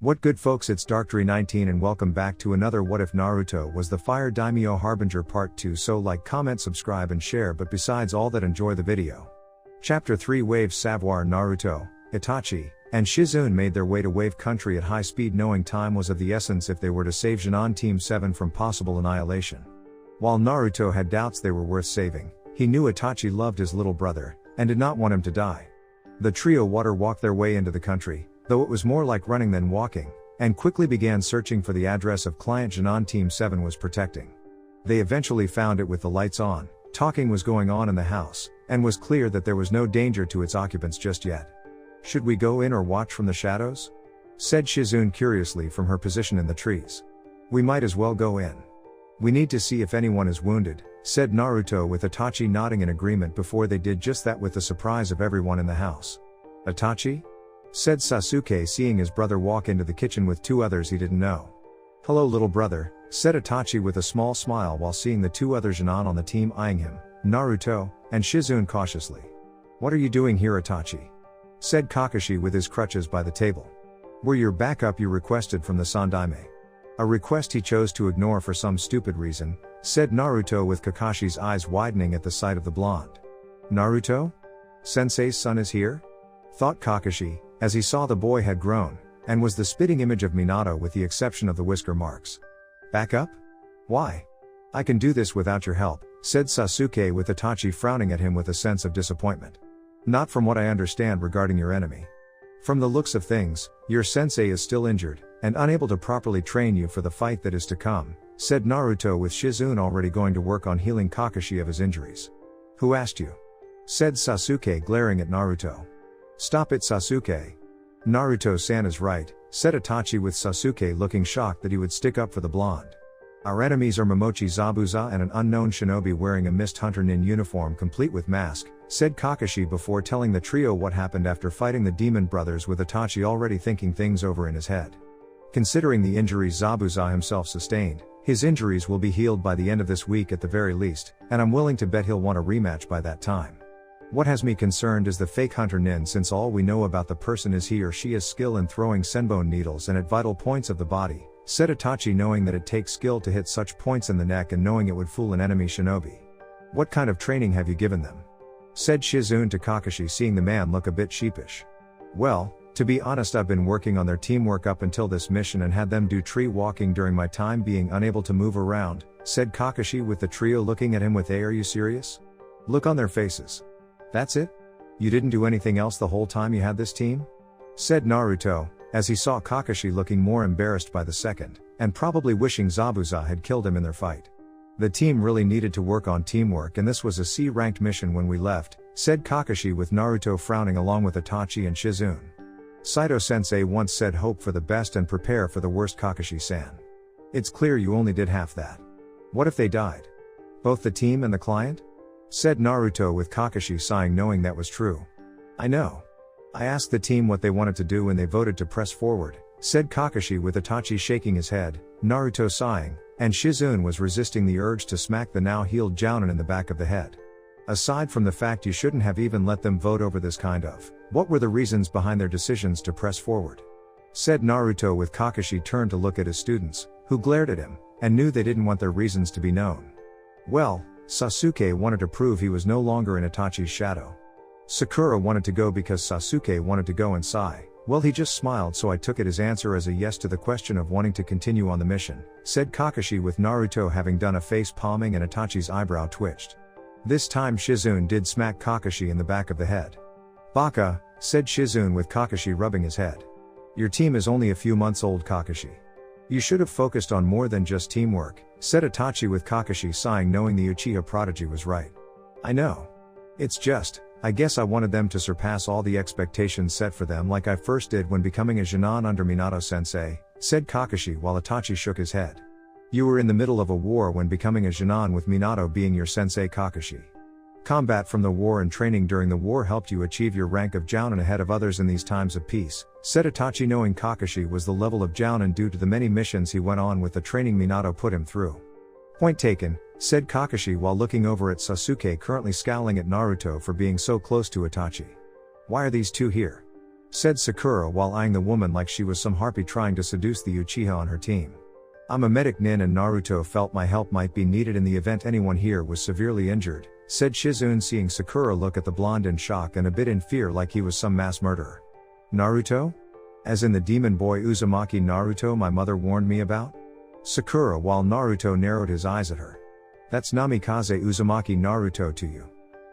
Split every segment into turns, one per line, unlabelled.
What good folks, it's Dark319 and welcome back to another What If Naruto Was the Fire Daimyo Harbinger Part 2. So like, comment, subscribe and share, but besides all that, enjoy the video. Chapter 3 Wave Savoir. Naruto, Itachi, and Shizune made their way to Wave Country at high speed, knowing time was of the essence if they were to save Chunin Team 7 from possible annihilation. While Naruto had doubts they were worth saving, he knew Itachi loved his little brother, and did not want him to die. The trio water walked their way into the country, though it was more like running than walking, and quickly began searching for the address of client Chunin Team 7 was protecting. They eventually found it with the lights on. Talking was going on in the house, and was clear that there was no danger to its occupants just yet. "Should we go in or watch from the shadows?" said Shizune curiously from her position in the trees. "We might as well go in. We need to see if anyone is wounded," said Naruto, with Itachi nodding in agreement before they did just that, with the surprise of everyone in the house. "Itachi?" said Sasuke, seeing his brother walk into the kitchen with two others he didn't know. "Hello little brother," said Itachi with a small smile while seeing the two other Chunin on the team eyeing him, Naruto, and Shizune cautiously. "What are you doing here, Itachi?" said Kakashi with his crutches by the table. "We're your backup you requested from the Sandaime." A request he chose to ignore for some stupid reason, said Naruto, with Kakashi's eyes widening at the sight of the blonde. "Naruto? Sensei's son is here?" thought Kakashi, as he saw the boy had grown, and was the spitting image of Minato with the exception of the whisker marks. "Back up? Why? I can do this without your help," said Sasuke, with Itachi frowning at him with a sense of disappointment. "Not from what I understand regarding your enemy. From the looks of things, your sensei is still injured, and unable to properly train you for the fight that is to come," said Naruto, with Shizune already going to work on healing Kakashi of his injuries. "Who asked you?" said Sasuke, glaring at Naruto. "Stop it, Sasuke. Naruto-san is right," said Itachi, with Sasuke looking shocked that he would stick up for the blonde. "Our enemies are Momochi Zabuza and an unknown shinobi wearing a mist hunter nin uniform complete with mask," said Kakashi before telling the trio what happened after fighting the demon brothers, with Itachi already thinking things over in his head. Considering the injuries Zabuza himself sustained, his injuries will be healed by the end of this week at the very least, and I'm willing to bet he'll want a rematch by that time. What has me concerned is the fake hunter nin, since all we know about the person is he or she has skill in throwing senbone needles and at vital points of the body," said Itachi, knowing that it takes skill to hit such points in the neck and knowing it would fool an enemy shinobi. "What kind of training have you given them?" said Shizune to Kakashi, seeing the man look a bit sheepish. "Well, to be honest, I've been working on their teamwork up until this mission and had them do tree walking during my time being unable to move around," said Kakashi, with the trio looking at him with "Are you serious?" look on their faces. "That's it? You didn't do anything else the whole time you had this team?" said Naruto, as he saw Kakashi looking more embarrassed by the second, and probably wishing Zabuza had killed him in their fight. "The team really needed to work on teamwork, and this was a C-ranked mission when we left," said Kakashi, with Naruto frowning along with Itachi and Shizune. "Saito-sensei once said hope for the best and prepare for the worst, Kakashi-san. It's clear you only did half that. What if they died? Both the team and the client?" said Naruto, with Kakashi sighing, knowing that was true. "I know. I asked the team what they wanted to do and they voted to press forward," said Kakashi, with Itachi shaking his head, Naruto sighing, and Shizune was resisting the urge to smack the now healed Jounin in the back of the head. "Aside from the fact you shouldn't have even let them vote over this kind of, what were the reasons behind their decisions to press forward?" said Naruto, with Kakashi turned to look at his students, who glared at him, and knew they didn't want their reasons to be known. "Well, Sasuke wanted to prove he was no longer in Itachi's shadow. Sakura wanted to go because Sasuke wanted to go, and Sai, well, he just smiled, so I took it his answer as a yes to the question of wanting to continue on the mission," said Kakashi, with Naruto having done a face palming and Itachi's eyebrow twitched. This time Shizune did smack Kakashi in the back of the head. "Baka," said Shizune, with Kakashi rubbing his head. "Your team is only a few months old, Kakashi. You should have focused on more than just teamwork," said Itachi, with Kakashi sighing, knowing the Uchiha prodigy was right. "I know. It's just, I guess I wanted them to surpass all the expectations set for them like I first did when becoming a Chunin under Minato-sensei," said Kakashi, while Itachi shook his head. "You were in the middle of a war when becoming a Chunin, with Minato being your sensei, Kakashi. Combat from the war and training during the war helped you achieve your rank of Jounin ahead of others in these times of peace," said Itachi, knowing Kakashi was the level of Jounin due to the many missions he went on with the training Minato put him through. "Point taken," said Kakashi, while looking over at Sasuke, currently scowling at Naruto for being so close to Itachi. "Why are these two here?" said Sakura while eyeing the woman like she was some harpy trying to seduce the Uchiha on her team. I'm a medic nin and Naruto felt my help might be needed in the event anyone here was severely injured, said Shizune seeing Sakura look at the blonde in shock and a bit in fear like he was some mass murderer. Naruto? As in the demon boy Uzumaki Naruto my mother warned me about? Sakura while Naruto narrowed his eyes at her. That's Namikaze Uzumaki Naruto to you.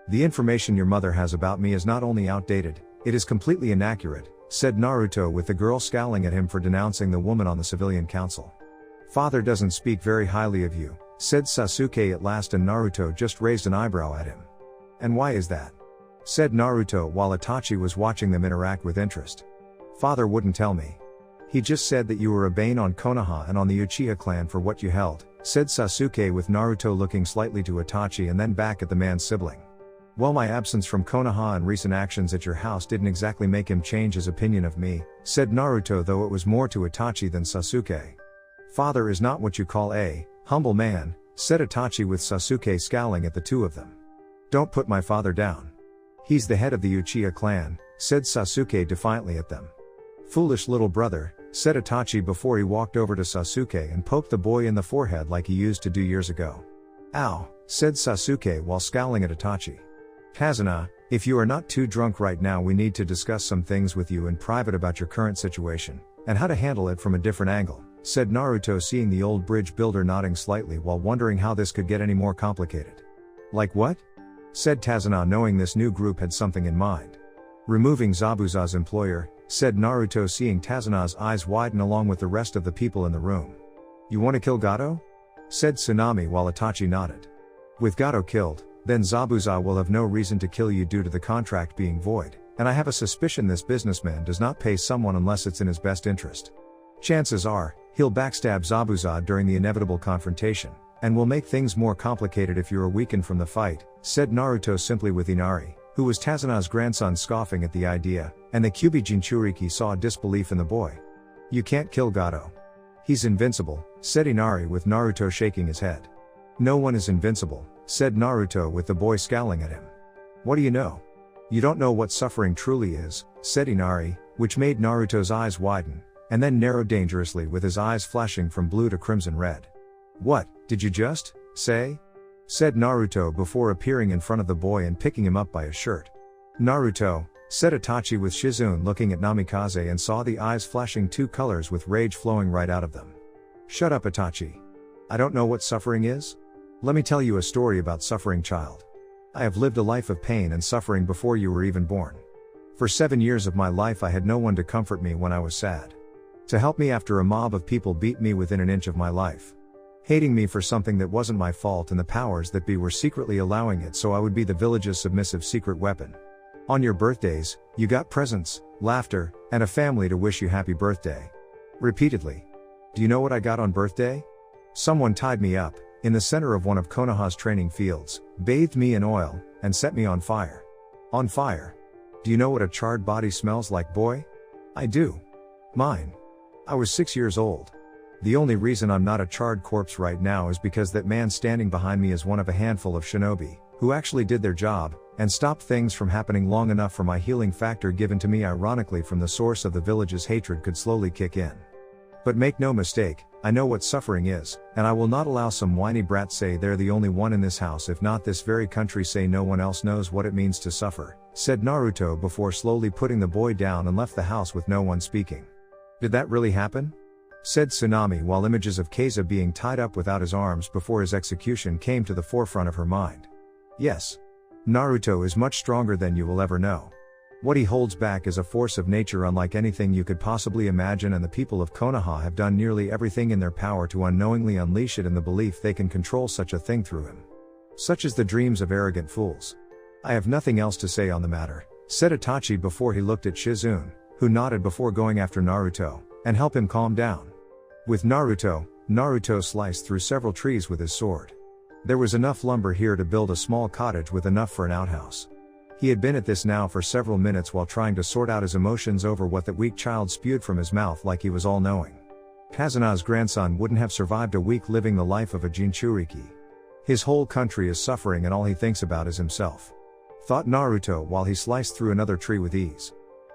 The information your mother has about me is not only outdated, it is completely inaccurate, said Naruto with the girl scowling at him for denouncing the woman on the civilian council. Father doesn't speak very highly of you, said Sasuke at last and Naruto just raised an eyebrow at him. And why is that? Said Naruto while Itachi was watching them interact with interest. Father wouldn't tell me. He just said that you were a bane on Konoha and on the Uchiha clan for what you held, said Sasuke with Naruto looking slightly to Itachi and then back at the man's sibling. Well, my absence from Konoha and recent actions at your house didn't exactly make him change his opinion of me, said Naruto though it was more to Itachi than Sasuke. Father is not what you call a humble man, said Itachi with Sasuke scowling at the two of them. Don't put my father down. He's the head of the Uchiha clan, said Sasuke defiantly at them. Foolish little brother, said Itachi before he walked over to Sasuke and poked the boy in the forehead like he used to do years ago. Ow, said Sasuke while scowling at Itachi. Kazuna, if you are not too drunk right now we need to discuss some things with you in private about your current situation, and how to handle it from a different angle, said Naruto seeing the old bridge builder nodding slightly while wondering how this could get any more complicated. Like what? Said Kazuna knowing this new group had something in mind. Removing Zabuza's employer, said Naruto seeing Kazuna's eyes widen along with the rest of the people in the room. You want to kill Gato? Said Tsunami while Itachi nodded. With Gato killed, then Zabuza will have no reason to kill you due to the contract being void, and I have a suspicion this businessman does not pay someone unless it's in his best interest. Chances are, he'll backstab Zabuza during the inevitable confrontation, and will make things more complicated if you're weakened from the fight, said Naruto simply with Inari, who was Kazuna's grandson scoffing at the idea, and the Kyuubi Jinchuriki saw disbelief in the boy. You can't kill Gato. He's invincible, said Inari with Naruto shaking his head. No one is invincible, said Naruto with the boy scowling at him. What do you know? You don't know what suffering truly is, said Inari, which made Naruto's eyes widen, and then narrow dangerously with his eyes flashing from blue to crimson red. What, did you just say? Said Naruto before appearing in front of the boy and picking him up by his shirt. Naruto, said Itachi with Shizune looking at Namikaze and saw the eyes flashing two colors with rage flowing right out of them. Shut up Itachi. I don't know what suffering is? Let me tell you a story about suffering child. I have lived a life of pain and suffering before you were even born. For 7 years of my life I had no one to comfort me when I was sad. To help me after a mob of people beat me within an inch of my life. Hating me for something that wasn't my fault and the powers that be were secretly allowing it so I would be the village's submissive secret weapon. On your birthdays, you got presents, laughter, and a family to wish you happy birthday. Repeatedly. Do you know what I got on birthday? Someone tied me up, in the center of one of Konoha's training fields, bathed me in oil, and set me on fire. On fire. Do you know what a charred body smells like, boy? I do. Mine. I was 6 years old. The only reason I'm not a charred corpse right now is because that man standing behind me is one of a handful of shinobi, who actually did their job, and stopped things from happening long enough for my healing factor given to me ironically from the source of the village's hatred could slowly kick in. But make no mistake, I know what suffering is, and I will not allow some whiny brat say they're the only one in this house if not this very country say no one else knows what it means to suffer, said Naruto before slowly putting the boy down and left the house with no one speaking. Did that really happen? Said Tsunami while images of Keiza being tied up without his arms before his execution came to the forefront of her mind. Yes. Naruto is much stronger than you will ever know. What he holds back is a force of nature unlike anything you could possibly imagine, and the people of Konoha have done nearly everything in their power to unknowingly unleash it in the belief they can control such a thing through him. Such is the dreams of arrogant fools. I have nothing else to say on the matter, said Itachi before he looked at Shizune, who nodded before going after Naruto, and help him calm down. With Naruto sliced through several trees with his sword. There was enough lumber here to build a small cottage with enough for an outhouse. He had been at this now for several minutes while trying to sort out his emotions over what that weak child spewed from his mouth like he was all-knowing. Kazuna's grandson wouldn't have survived a week living the life of a Jinchuriki. His whole country is suffering and all he thinks about is himself. Thought Naruto while he sliced through another tree with ease.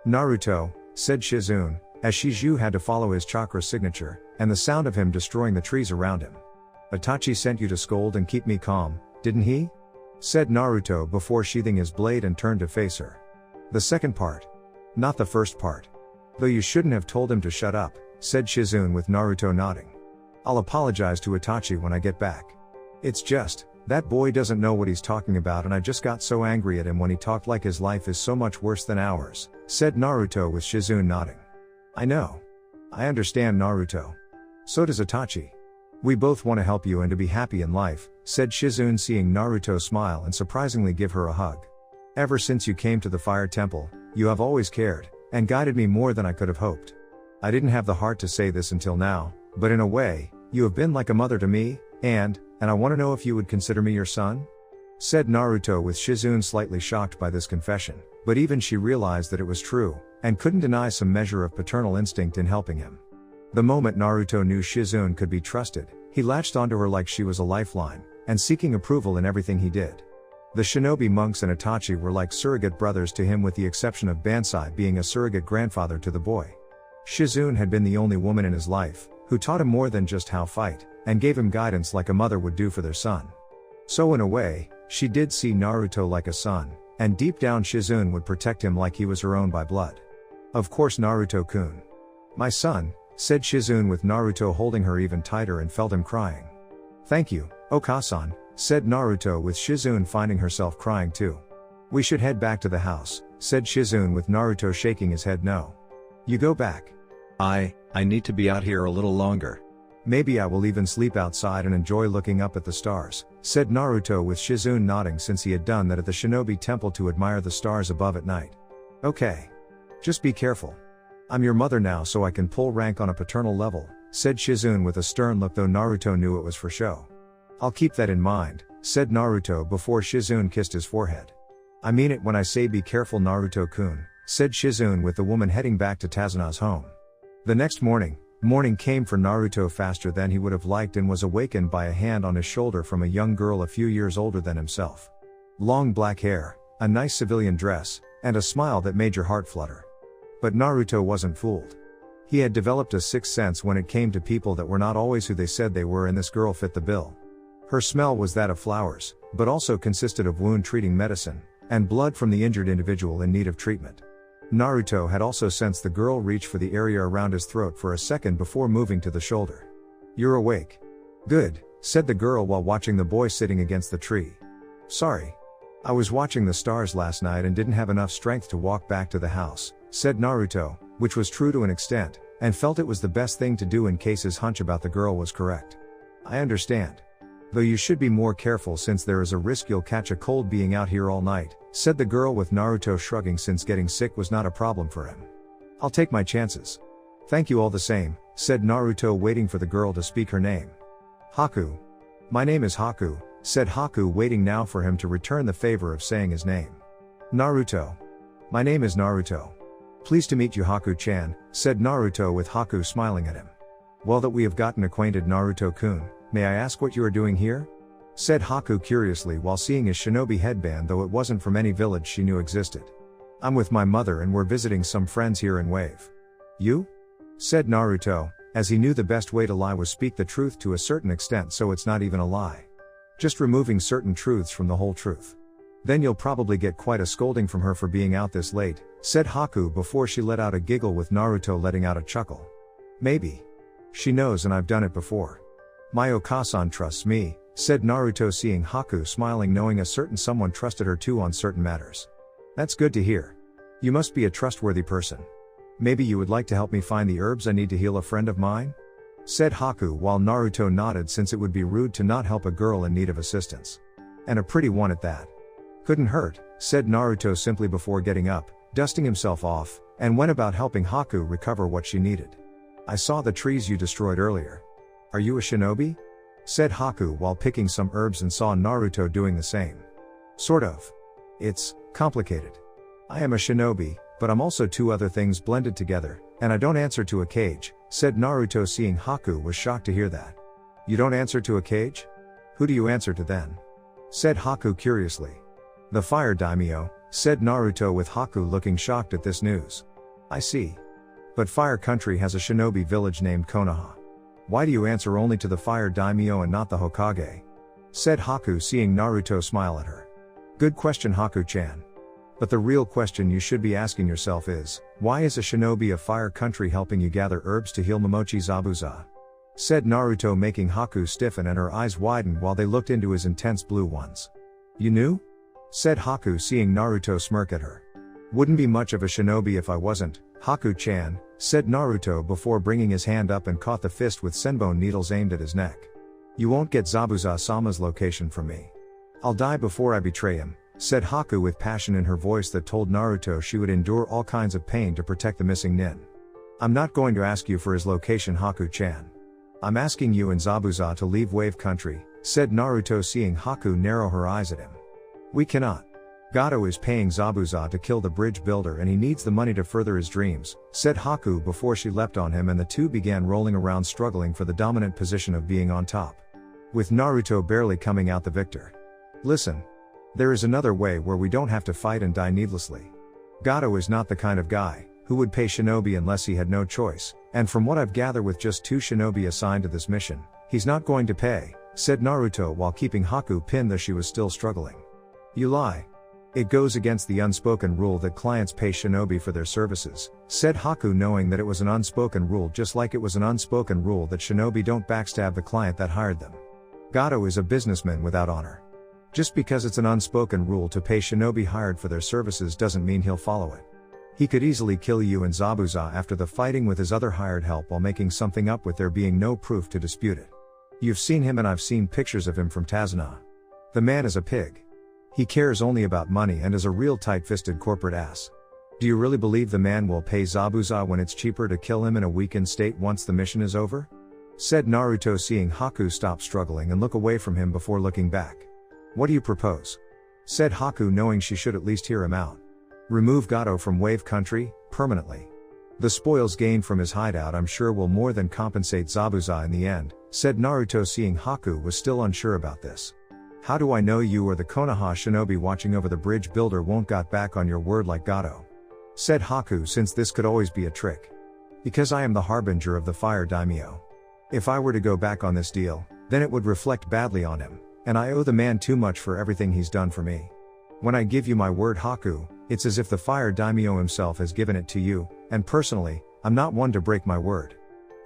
Naruto, said Shizune, as Shizue had to follow his chakra signature, and the sound of him destroying the trees around him. Itachi sent you to scold and keep me calm, didn't he? Said Naruto before sheathing his blade and turned to face her. The second part. Not the first part. Though you shouldn't have told him to shut up, said Shizune with Naruto nodding. I'll apologize to Itachi when I get back. It's just, that boy doesn't know what he's talking about and I just got so angry at him when he talked like his life is so much worse than ours, said Naruto with Shizune nodding. I know. I understand, Naruto. So does Itachi. We both want to help you and to be happy in life, said Shizune, seeing Naruto smile and surprisingly give her a hug. Ever since you came to the Fire Temple, you have always cared, and guided me more than I could have hoped. I didn't have the heart to say this until now, but in a way, you have been like a mother to me, and I want to know if you would consider me your son? Said Naruto with Shizune slightly shocked by this confession, but even she realized that it was true, and couldn't deny some measure of paternal instinct in helping him. The moment Naruto knew Shizune could be trusted, he latched onto her like she was a lifeline, and seeking approval in everything he did. The shinobi monks and Itachi were like surrogate brothers to him, with the exception of Bansai being a surrogate grandfather to the boy. Shizune had been the only woman in his life who taught him more than just how fight, and gave him guidance like a mother would do for their son. So in a way, she did see Naruto like a son, and deep down Shizune would protect him like he was her own by blood. Of course, Naruto-kun. My son, said Shizune with Naruto holding her even tighter and felt him crying. Thank you, Okasan, said Naruto with Shizune finding herself crying too. We should head back to the house, said Shizune with Naruto shaking his head no. You go back. I need to be out here a little longer. Maybe I will even sleep outside and enjoy looking up at the stars, said Naruto with Shizune nodding, since he had done that at the Shinobi Temple to admire the stars above at night. Okay. Just be careful. I'm your mother now, so I can pull rank on a paternal level, said Shizune with a stern look, though Naruto knew it was for show. I'll keep that in mind, said Naruto before Shizune kissed his forehead. I mean it when I say be careful, Naruto-kun, said Shizune with the woman heading back to Tazuna's home. The next morning came for Naruto faster than he would have liked, and was awakened by a hand on his shoulder from a young girl a few years older than himself. Long black hair, a nice civilian dress, and a smile that made your heart flutter. But Naruto wasn't fooled. He had developed a sixth sense when it came to people that were not always who they said they were, and this girl fit the bill. Her smell was that of flowers, but also consisted of wound-treating medicine, and blood from the injured individual in need of treatment. Naruto had also sensed the girl reach for the area around his throat for a second before moving to the shoulder. You're awake. Good, said the girl while watching the boy sitting against the tree. Sorry. I was watching the stars last night and didn't have enough strength to walk back to the house, said Naruto, which was true to an extent, and felt it was the best thing to do in case his hunch about the girl was correct. I understand. Though you should be more careful since there is a risk you'll catch a cold being out here all night, said the girl with Naruto shrugging, since getting sick was not a problem for him. I'll take my chances. Thank you all the same, said Naruto, waiting for the girl to speak her name. Haku. My name is Haku, said Haku, waiting now for him to return the favor of saying his name. Naruto. My name is Naruto. Pleased to meet you, Haku-chan, said Naruto with Haku smiling at him. Well that we have gotten acquainted, Naruto-kun, may I ask what you are doing here? Said Haku curiously while seeing his shinobi headband, though it wasn't from any village she knew existed. I'm with my mother and we're visiting some friends here in Wave. You? Said Naruto, as he knew the best way to lie was speak the truth to a certain extent, so it's not even a lie. Just removing certain truths from the whole truth. Then you'll probably get quite a scolding from her for being out this late, said Haku before she let out a giggle, with Naruto letting out a chuckle. Maybe. She knows and I've done it before. My Okasan trusts me, said Naruto, seeing Haku smiling, knowing a certain someone trusted her too on certain matters. That's good to hear. You must be a trustworthy person. Maybe you would like to help me find the herbs I need to heal a friend of mine? Said Haku while Naruto nodded, since it would be rude to not help a girl in need of assistance. And a pretty one at that. Couldn't hurt, said Naruto simply before getting up, dusting himself off, and went about helping Haku recover what she needed. I saw the trees you destroyed earlier. Are you a shinobi? Said Haku while picking some herbs, and saw Naruto doing the same. Sort of. It's complicated. I am a shinobi, but I'm also two other things blended together, and I don't answer to a cage, said Naruto, seeing Haku was shocked to hear that. You don't answer to a cage? Who do you answer to then? Said Haku curiously. The Fire Daimyo, said Naruto with Haku looking shocked at this news. I see. But Fire Country has a shinobi village named Konoha. Why do you answer only to the Fire Daimyo and not the Hokage? Said Haku, seeing Naruto smile at her. Good question, Haku-chan. But the real question you should be asking yourself is, why is a shinobi of Fire Country helping you gather herbs to heal Momochi Zabuza? Said Naruto, making Haku stiffen and her eyes widen while they looked into his intense blue ones. You knew? Said Haku, seeing Naruto smirk at her. Wouldn't be much of a shinobi if I wasn't, Haku-chan, said Naruto before bringing his hand up and caught the fist with senbone needles aimed at his neck. You won't get Zabuza-sama's location from me. I'll die before I betray him, said Haku with passion in her voice that told Naruto she would endure all kinds of pain to protect the missing nin. I'm not going to ask you for his location, Haku-chan. I'm asking you and Zabuza to leave Wave Country, said Naruto, seeing Haku narrow her eyes at him. We cannot. Gato is paying Zabuza to kill the bridge builder and he needs the money to further his dreams, said Haku before she leapt on him and the two began rolling around struggling for the dominant position of being on top. With Naruto barely coming out the victor. Listen. There is another way where we don't have to fight and die needlessly. Gato is not the kind of guy who would pay shinobi unless he had no choice, and from what I've gathered with just 2 shinobi assigned to this mission, he's not going to pay, said Naruto while keeping Haku pinned though she was still struggling. You lie. It goes against the unspoken rule that clients pay shinobi for their services, said Haku, knowing that it was an unspoken rule just like it was an unspoken rule that shinobi don't backstab the client that hired them. Gato is a businessman without honor. Just because it's an unspoken rule to pay shinobi hired for their services doesn't mean he'll follow it. He could easily kill you and Zabuza after the fighting with his other hired help while making something up with there being no proof to dispute it. You've seen him and I've seen pictures of him from Tazuna. The man is a pig. He cares only about money and is a real tight-fisted corporate ass. Do you really believe the man will pay Zabuza when it's cheaper to kill him in a weakened state once the mission is over? Said Naruto, seeing Haku stop struggling and look away from him before looking back. What do you propose? Said Haku, knowing she should at least hear him out. Remove Gato from Wave Country, permanently. The spoils gained from his hideout I'm sure will more than compensate Zabuza in the end, said Naruto, seeing Haku was still unsure about this. How do I know you or the Konoha shinobi watching over the bridge builder won't got back on your word like Gato? Said Haku, since this could always be a trick. Because I am the harbinger of the Fire Daimyo. If I were to go back on this deal, then it would reflect badly on him, and I owe the man too much for everything he's done for me. When I give you my word, Haku, it's as if the Fire Daimyo himself has given it to you, and personally, I'm not one to break my word.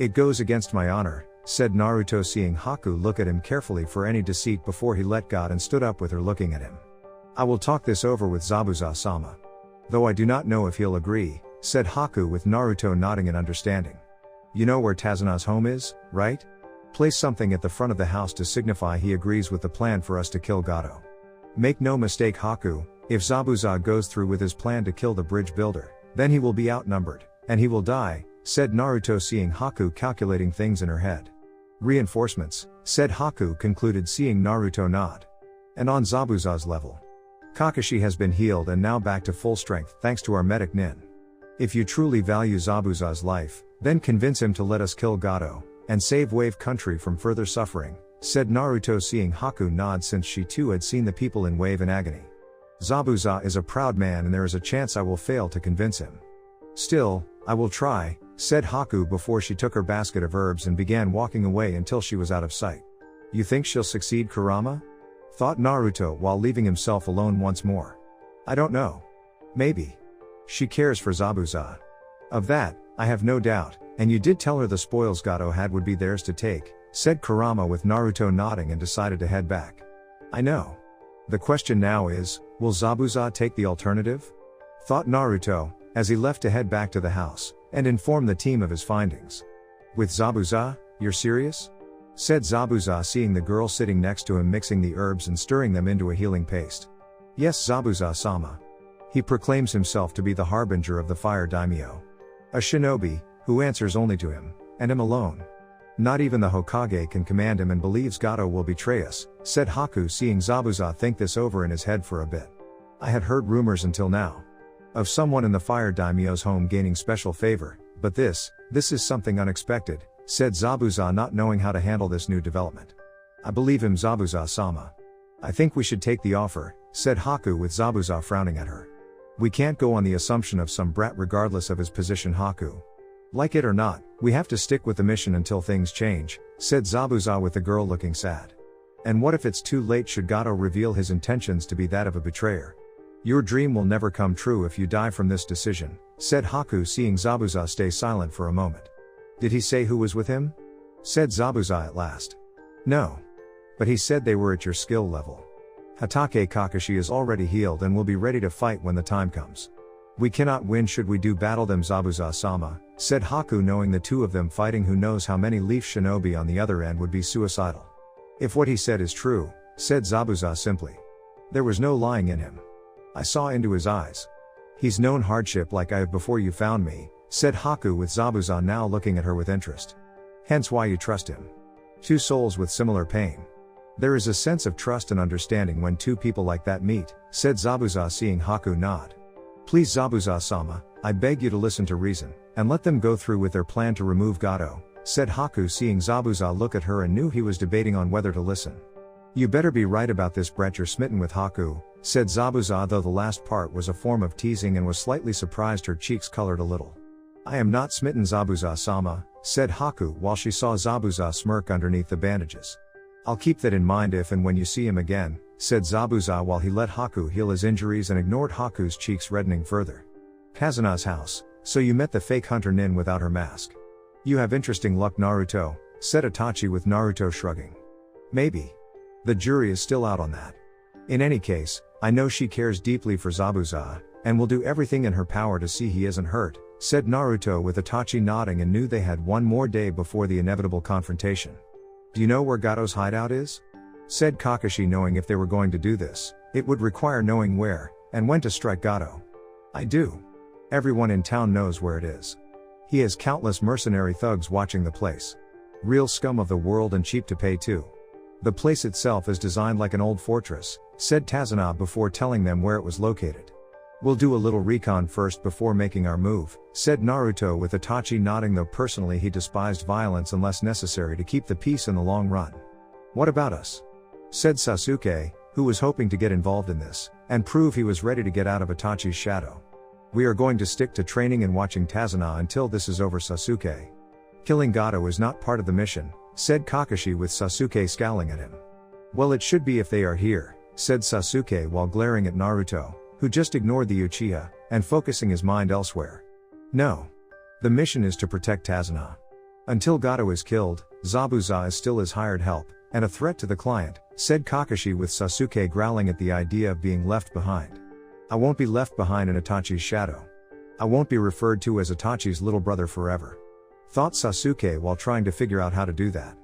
It goes against my honor, said Naruto, seeing Haku look at him carefully for any deceit before he let go and stood up with her looking at him. I will talk this over with Zabuza-sama. Though I do not know if he'll agree, said Haku with Naruto nodding in understanding. You know where Tazuna's home is, right? Place something at the front of the house to signify he agrees with the plan for us to kill Gato. Make no mistake, Haku, if Zabuza goes through with his plan to kill the bridge builder, then he will be outnumbered, and he will die, said Naruto, seeing Haku calculating things in her head. Reinforcements, said Haku, concluded, seeing Naruto nod. And on Zabuza's level. Kakashi has been healed and now back to full strength thanks to our medic Nin. If you truly value Zabuza's life, then convince him to let us kill Gato, and save Wave Country from further suffering, said Naruto, seeing Haku nod since she too had seen the people in Wave in agony. Zabuza is a proud man and there is a chance I will fail to convince him. Still, I will try, said Haku before she took her basket of herbs and began walking away until she was out of sight. You think she'll succeed, Kurama? Thought Naruto while leaving himself alone once more. I don't know. Maybe. She cares for Zabuza. Of that, I have no doubt, and you did tell her the spoils Gato had would be theirs to take, said Kurama with Naruto nodding and decided to head back. I know. The question now is, will Zabuza take the alternative? Thought Naruto, as he left to head back to the house, and inform the team of his findings. With Zabuza, you're serious? Said Zabuza, seeing the girl sitting next to him mixing the herbs and stirring them into a healing paste. Yes, Zabuza-sama. He proclaims himself to be the harbinger of the Fire Daimyo. A shinobi, who answers only to him, and him alone. Not even the Hokage can command him and believes Gato will betray us, said Haku, seeing Zabuza think this over in his head for a bit. I had heard rumors until now. Of someone in the Fire Daimyo's home gaining special favor, but this is something unexpected, said Zabuza, not knowing how to handle this new development. I believe him, Zabuza-sama. I think we should take the offer, said Haku with Zabuza frowning at her. We can't go on the assumption of some brat regardless of his position Haku. Like it or not, we have to stick with the mission until things change, said Zabuza with the girl looking sad. And what if it's too late should Gato reveal his intentions to be that of a betrayer? Your dream will never come true if you die from this decision, said Haku seeing Zabuza stay silent for a moment. Did he say who was with him? Said Zabuza at last. No. But he said they were at your skill level. Hatake Kakashi is already healed and will be ready to fight when the time comes. We cannot win should we do battle them Zabuza-sama, said Haku knowing the two of them fighting who knows how many leaf shinobi on the other end would be suicidal. If what he said is true, said Zabuza simply. There was no lying in him. I saw into his eyes. He's known hardship like I have before you found me, said Haku with Zabuza now looking at her with interest. Hence why you trust him. Two souls with similar pain. There is a sense of trust and understanding when two people like that meet, said Zabuza seeing Haku nod. Please Zabuza-sama, I beg you to listen to reason, and let them go through with their plan to remove Gato, said Haku seeing Zabuza look at her and knew he was debating on whether to listen. You better be right about this brat, you're smitten with Haku, said Zabuza though the last part was a form of teasing and was slightly surprised her cheeks colored a little. I am not smitten Zabuza-sama, said Haku while she saw Zabuza smirk underneath the bandages. I'll keep that in mind if and when you see him again, said Zabuza while he let Haku heal his injuries and ignored Haku's cheeks reddening further. Kazuna's house, so you met the fake hunter Nin without her mask. You have interesting luck Naruto, said Itachi with Naruto shrugging. Maybe. The jury is still out on that. In any case, I know she cares deeply for Zabuza, and will do everything in her power to see he isn't hurt, said Naruto with Itachi nodding and knew they had one more day before the inevitable confrontation. Do you know where Gato's hideout is? Said Kakashi knowing if they were going to do this, it would require knowing where, and when to strike Gato. I do. Everyone in town knows where it is. He has countless mercenary thugs watching the place. Real scum of the world and cheap to pay too. The place itself is designed like an old fortress, said Tazuna before telling them where it was located. We'll do a little recon first before making our move, said Naruto with Itachi nodding though personally he despised violence unless necessary to keep the peace in the long run. What about us? Said Sasuke, who was hoping to get involved in this, and prove he was ready to get out of Itachi's shadow. We are going to stick to training and watching Tazuna until this is over Sasuke. Killing Gato is not part of the mission, said Kakashi with Sasuke scowling at him. Well it should be if they are here, said Sasuke while glaring at Naruto, who just ignored the Uchiha, and focusing his mind elsewhere. No. The mission is to protect Tazuna. Until Gato is killed, Zabuza is still his hired help, and a threat to the client, said Kakashi with Sasuke growling at the idea of being left behind. I won't be left behind in Itachi's shadow. I won't be referred to as Itachi's little brother forever. Thought Sasuke while trying to figure out how to do that.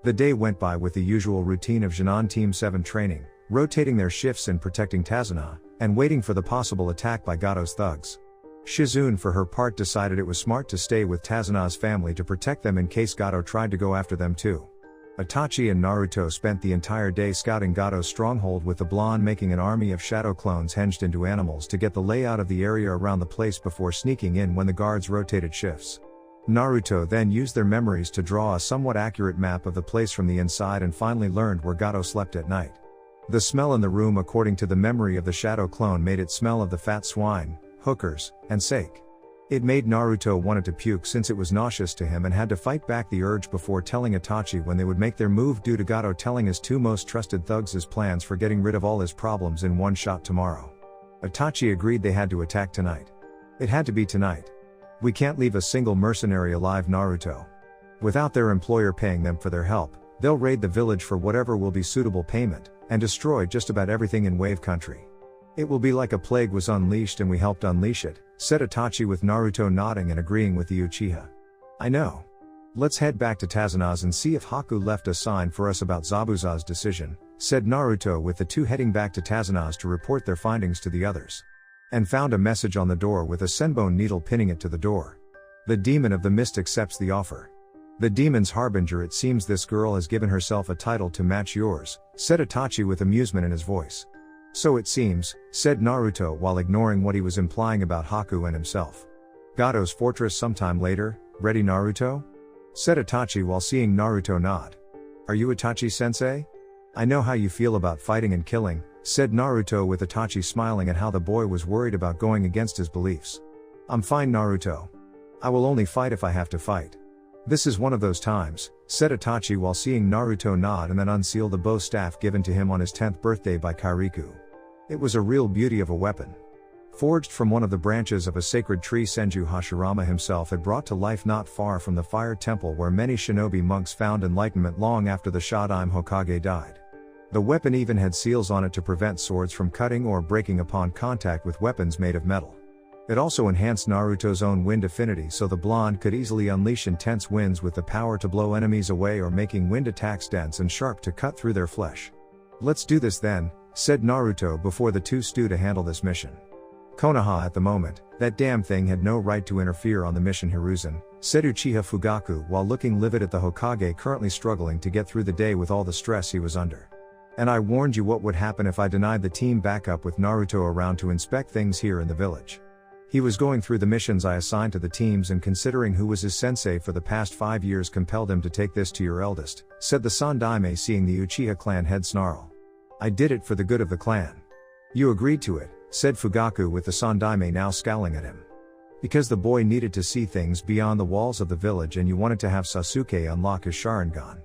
The day went by with the usual routine of Junin Team 7 training, rotating their shifts in protecting Tazuna, and waiting for the possible attack by Gato's thugs. Shizune for her part decided it was smart to stay with Tazuna's family to protect them in case Gato tried to go after them too. Itachi and Naruto spent the entire day scouting Gato's stronghold with the blonde making an army of shadow clones hinged into animals to get the layout of the area around the place before sneaking in when the guards rotated shifts. Naruto then used their memories to draw a somewhat accurate map of the place from the inside and finally learned where Gato slept at night. The smell in the room according to the memory of the shadow clone made it smell of the fat swine, hookers, and sake. It made Naruto wanted to puke since it was nauseous to him and had to fight back the urge before telling Itachi when they would make their move due to Gato telling his two most trusted thugs his plans for getting rid of all his problems in one shot tomorrow. Itachi agreed they had to attack tonight. It had to be tonight. We can't leave a single mercenary alive Naruto. Without their employer paying them for their help, they'll raid the village for whatever will be suitable payment, and destroy just about everything in Wave Country. It will be like a plague was unleashed and we helped unleash it, said Itachi with Naruto nodding and agreeing with the Uchiha. I know. Let's head back to Tazuna's and see if Haku left a sign for us about Zabuza's decision, said Naruto with the two heading back to Tazuna's to report their findings to the others. And found a message on the door with a senbone needle pinning it to the door. The demon of the mist accepts the offer. The demon's harbinger. It seems this girl has given herself a title to match yours, said Itachi with amusement in his voice. So it seems, said Naruto while ignoring what he was implying about Haku and himself. Gato's fortress sometime later, ready Naruto? Said Itachi while seeing Naruto nod. Are you Itachi-sensei? I know how you feel about fighting and killing, said Naruto with Itachi smiling at how the boy was worried about going against his beliefs. I'm fine, Naruto. I will only fight if I have to fight. This is one of those times, said Itachi while seeing Naruto nod and then unseal the bow staff given to him on his 10th birthday by Kairiku. It was a real beauty of a weapon. Forged from one of the branches of a sacred tree Senju Hashirama himself had brought to life not far from the fire temple where many shinobi monks found enlightenment long after the Shodaime Hokage died. The weapon even had seals on it to prevent swords from cutting or breaking upon contact with weapons made of metal. It also enhanced Naruto's own wind affinity so the blonde could easily unleash intense winds with the power to blow enemies away or making wind attacks dense and sharp to cut through their flesh. Let's do this then, said Naruto before the two stew to handle this mission. Konoha at the moment, that damn thing had no right to interfere on the mission Hiruzen, said Uchiha Fugaku while looking livid at the Hokage currently struggling to get through the day with all the stress he was under. And I warned you what would happen if I denied the team backup with Naruto around to inspect things here in the village. He was going through the missions I assigned to the teams and considering who was his sensei for the past 5 years compelled him to take this to your eldest, said the Sandaime seeing the Uchiha clan head snarl. I did it for the good of the clan. You agreed to it, said Fugaku with the Sandaime now scowling at him. Because the boy needed to see things beyond the walls of the village and you wanted to have Sasuke unlock his Sharingan.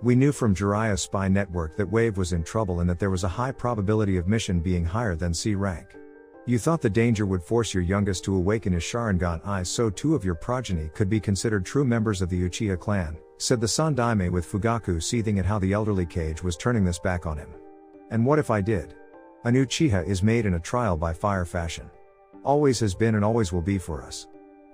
We knew from Jiraiya's spy network that Wave was in trouble and that there was a high probability of mission being higher than C rank. You thought the danger would force your youngest to awaken his Sharingan eyes so two of your progeny could be considered true members of the Uchiha clan, said the Sandaime with Fugaku seething at how the elderly Kage was turning this back on him. And what if I did? An Uchiha is made in a trial by fire fashion. Always has been and always will be for us.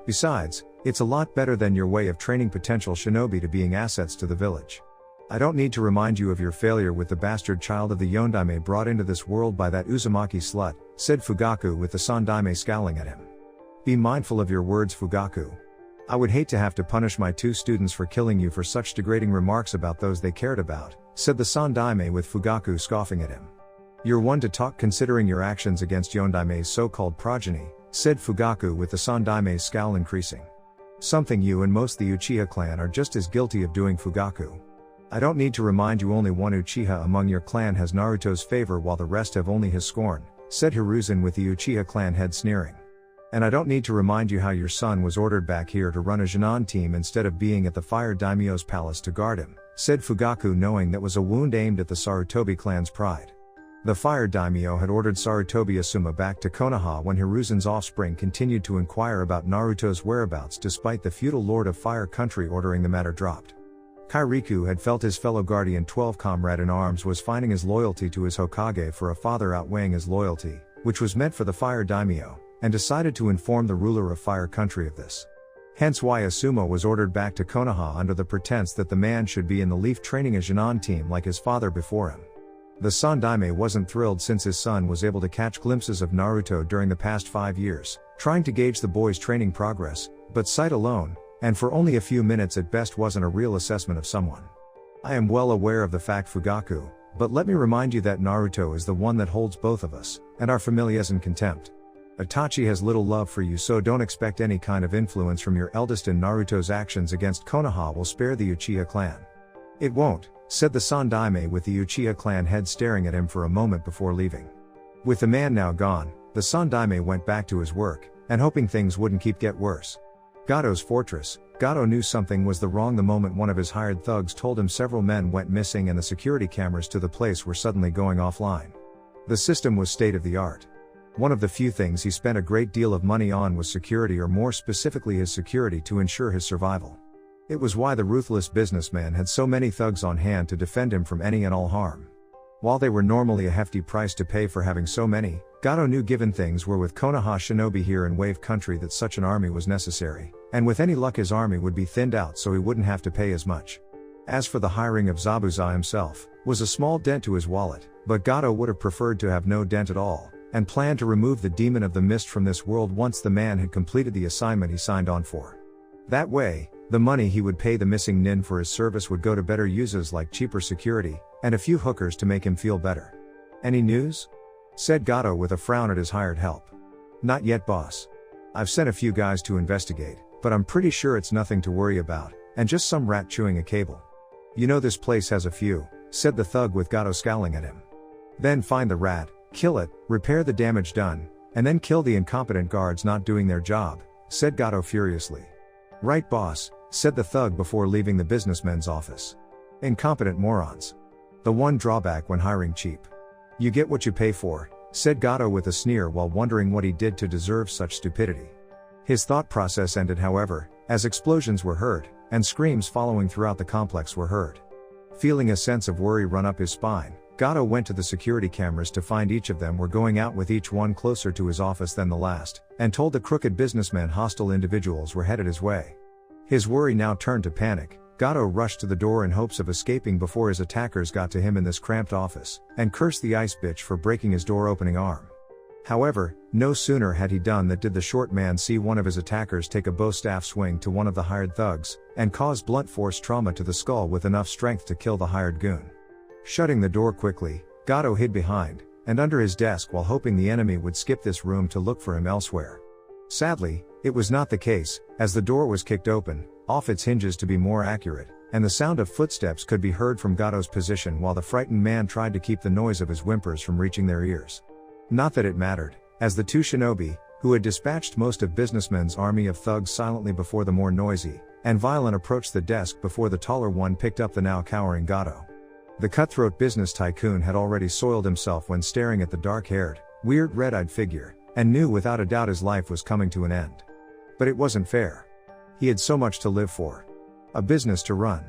Besides, it's a lot better than your way of training potential shinobi to being assets to the village. I don't need to remind you of your failure with the bastard child of the Yondaime brought into this world by that Uzumaki slut, said Fugaku with the Sandaime scowling at him. Be mindful of your words, Fugaku. I would hate to have to punish my two students for killing you for such degrading remarks about those they cared about, said the Sandaime with Fugaku scoffing at him. You're one to talk considering your actions against Yondaime's so-called progeny, said Fugaku with the Sandaime's scowl increasing. Something you and most the Uchiha clan are just as guilty of doing, Fugaku. I don't need to remind you only one Uchiha among your clan has Naruto's favor while the rest have only his scorn, said Hiruzen with the Uchiha clan head sneering. And I don't need to remind you how your son was ordered back here to run a Junin team instead of being at the Fire Daimyo's palace to guard him, said Fugaku knowing that was a wound aimed at the Sarutobi clan's pride. The Fire Daimyo had ordered Sarutobi Asuma back to Konoha when Hiruzen's offspring continued to inquire about Naruto's whereabouts despite the feudal lord of Fire Country ordering the matter dropped. Kairiku had felt his fellow guardian 12 comrade in arms was finding his loyalty to his Hokage for a father outweighing his loyalty, which was meant for the Fire Daimyo, and decided to inform the ruler of Fire Country of this. Hence why Asuma was ordered back to Konoha under the pretense that the man should be in the Leaf training a Junin team like his father before him. The Sandaime wasn't thrilled since his son was able to catch glimpses of Naruto during the past 5 years, trying to gauge the boy's training progress, but sight alone, and for only a few minutes at best wasn't a real assessment of someone. I am well aware of the fact, Fugaku, but let me remind you that Naruto is the one that holds both of us, and our familias in contempt. Itachi has little love for you, so don't expect any kind of influence from your eldest, and Naruto's actions against Konoha will spare the Uchiha clan. It won't, said the Sandaime with the Uchiha clan head staring at him for a moment before leaving. With the man now gone, the Sandaime went back to his work, and hoping things wouldn't get worse. Gato's fortress. Gato knew something was wrong the moment one of his hired thugs told him several men went missing and the security cameras to the place were suddenly going offline. The system was state of the art. One of the few things he spent a great deal of money on was security, or more specifically his security to ensure his survival. It was why the ruthless businessman had so many thugs on hand to defend him from any and all harm. While they were normally a hefty price to pay for having so many, Gato knew given things were with Konoha shinobi here in Wave Country that such an army was necessary, and with any luck his army would be thinned out so he wouldn't have to pay as much. As for the hiring of Zabuza himself, was a small dent to his wallet, but Gato would have preferred to have no dent at all, and planned to remove the demon of the mist from this world once the man had completed the assignment he signed on for. That way, the money he would pay the missing nin for his service would go to better uses like cheaper security, and a few hookers to make him feel better. Any news? Said Gato with a frown at his hired help. Not yet, boss. I've sent a few guys to investigate, but I'm pretty sure it's nothing to worry about, and just some rat chewing a cable. You know this place has a few, said the thug with Gato scowling at him. Then find the rat, kill it, repair the damage done, and then kill the incompetent guards not doing their job, said Gato furiously. Right boss, said the thug before leaving the businessman's office. Incompetent morons. The one drawback when hiring cheap. You get what you pay for, said Gato with a sneer while wondering what he did to deserve such stupidity. His thought process ended however, as explosions were heard, and screams following throughout the complex were heard. Feeling a sense of worry run up his spine, Gato went to the security cameras to find each of them were going out with each one closer to his office than the last, and told the crooked businessman hostile individuals were headed his way. His worry now turned to panic. Gato rushed to the door in hopes of escaping before his attackers got to him in this cramped office, and cursed the ice bitch for breaking his door opening arm. However, no sooner had he done that did the short man see one of his attackers take a bow staff swing to one of the hired thugs, and cause blunt force trauma to the skull with enough strength to kill the hired goon. Shutting the door quickly, Gato hid behind, and under his desk while hoping the enemy would skip this room to look for him elsewhere. Sadly, it was not the case, as the door was kicked open, off its hinges to be more accurate, and the sound of footsteps could be heard from Gato's position while the frightened man tried to keep the noise of his whimpers from reaching their ears. Not that it mattered, as the two shinobi, who had dispatched most of businessmen's army of thugs silently before the more noisy and violent approached the desk before the taller one picked up the now cowering Gato. The cutthroat business tycoon had already soiled himself when staring at the dark-haired, weird red-eyed figure, and knew without a doubt his life was coming to an end. But it wasn't fair. He had so much to live for. A business to run.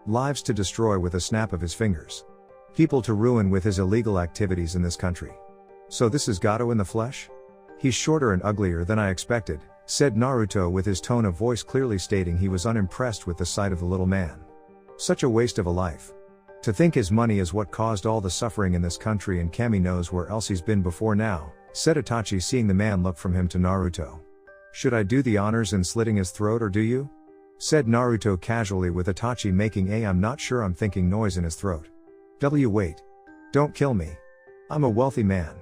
Lives to destroy with a snap of his fingers. People to ruin with his illegal activities in this country. So this is Gato in the flesh? He's shorter and uglier than I expected, said Naruto with his tone of voice clearly stating he was unimpressed with the sight of the little man. Such a waste of a life. To think his money is what caused all the suffering in this country and Kami knows where else he's been before now, said Itachi seeing the man look from him to Naruto. Should I do the honors in slitting his throat or do you? Said Naruto casually with Itachi making a I'm not sure I'm thinking noise in his throat. Wait. Don't kill me. I'm a wealthy man.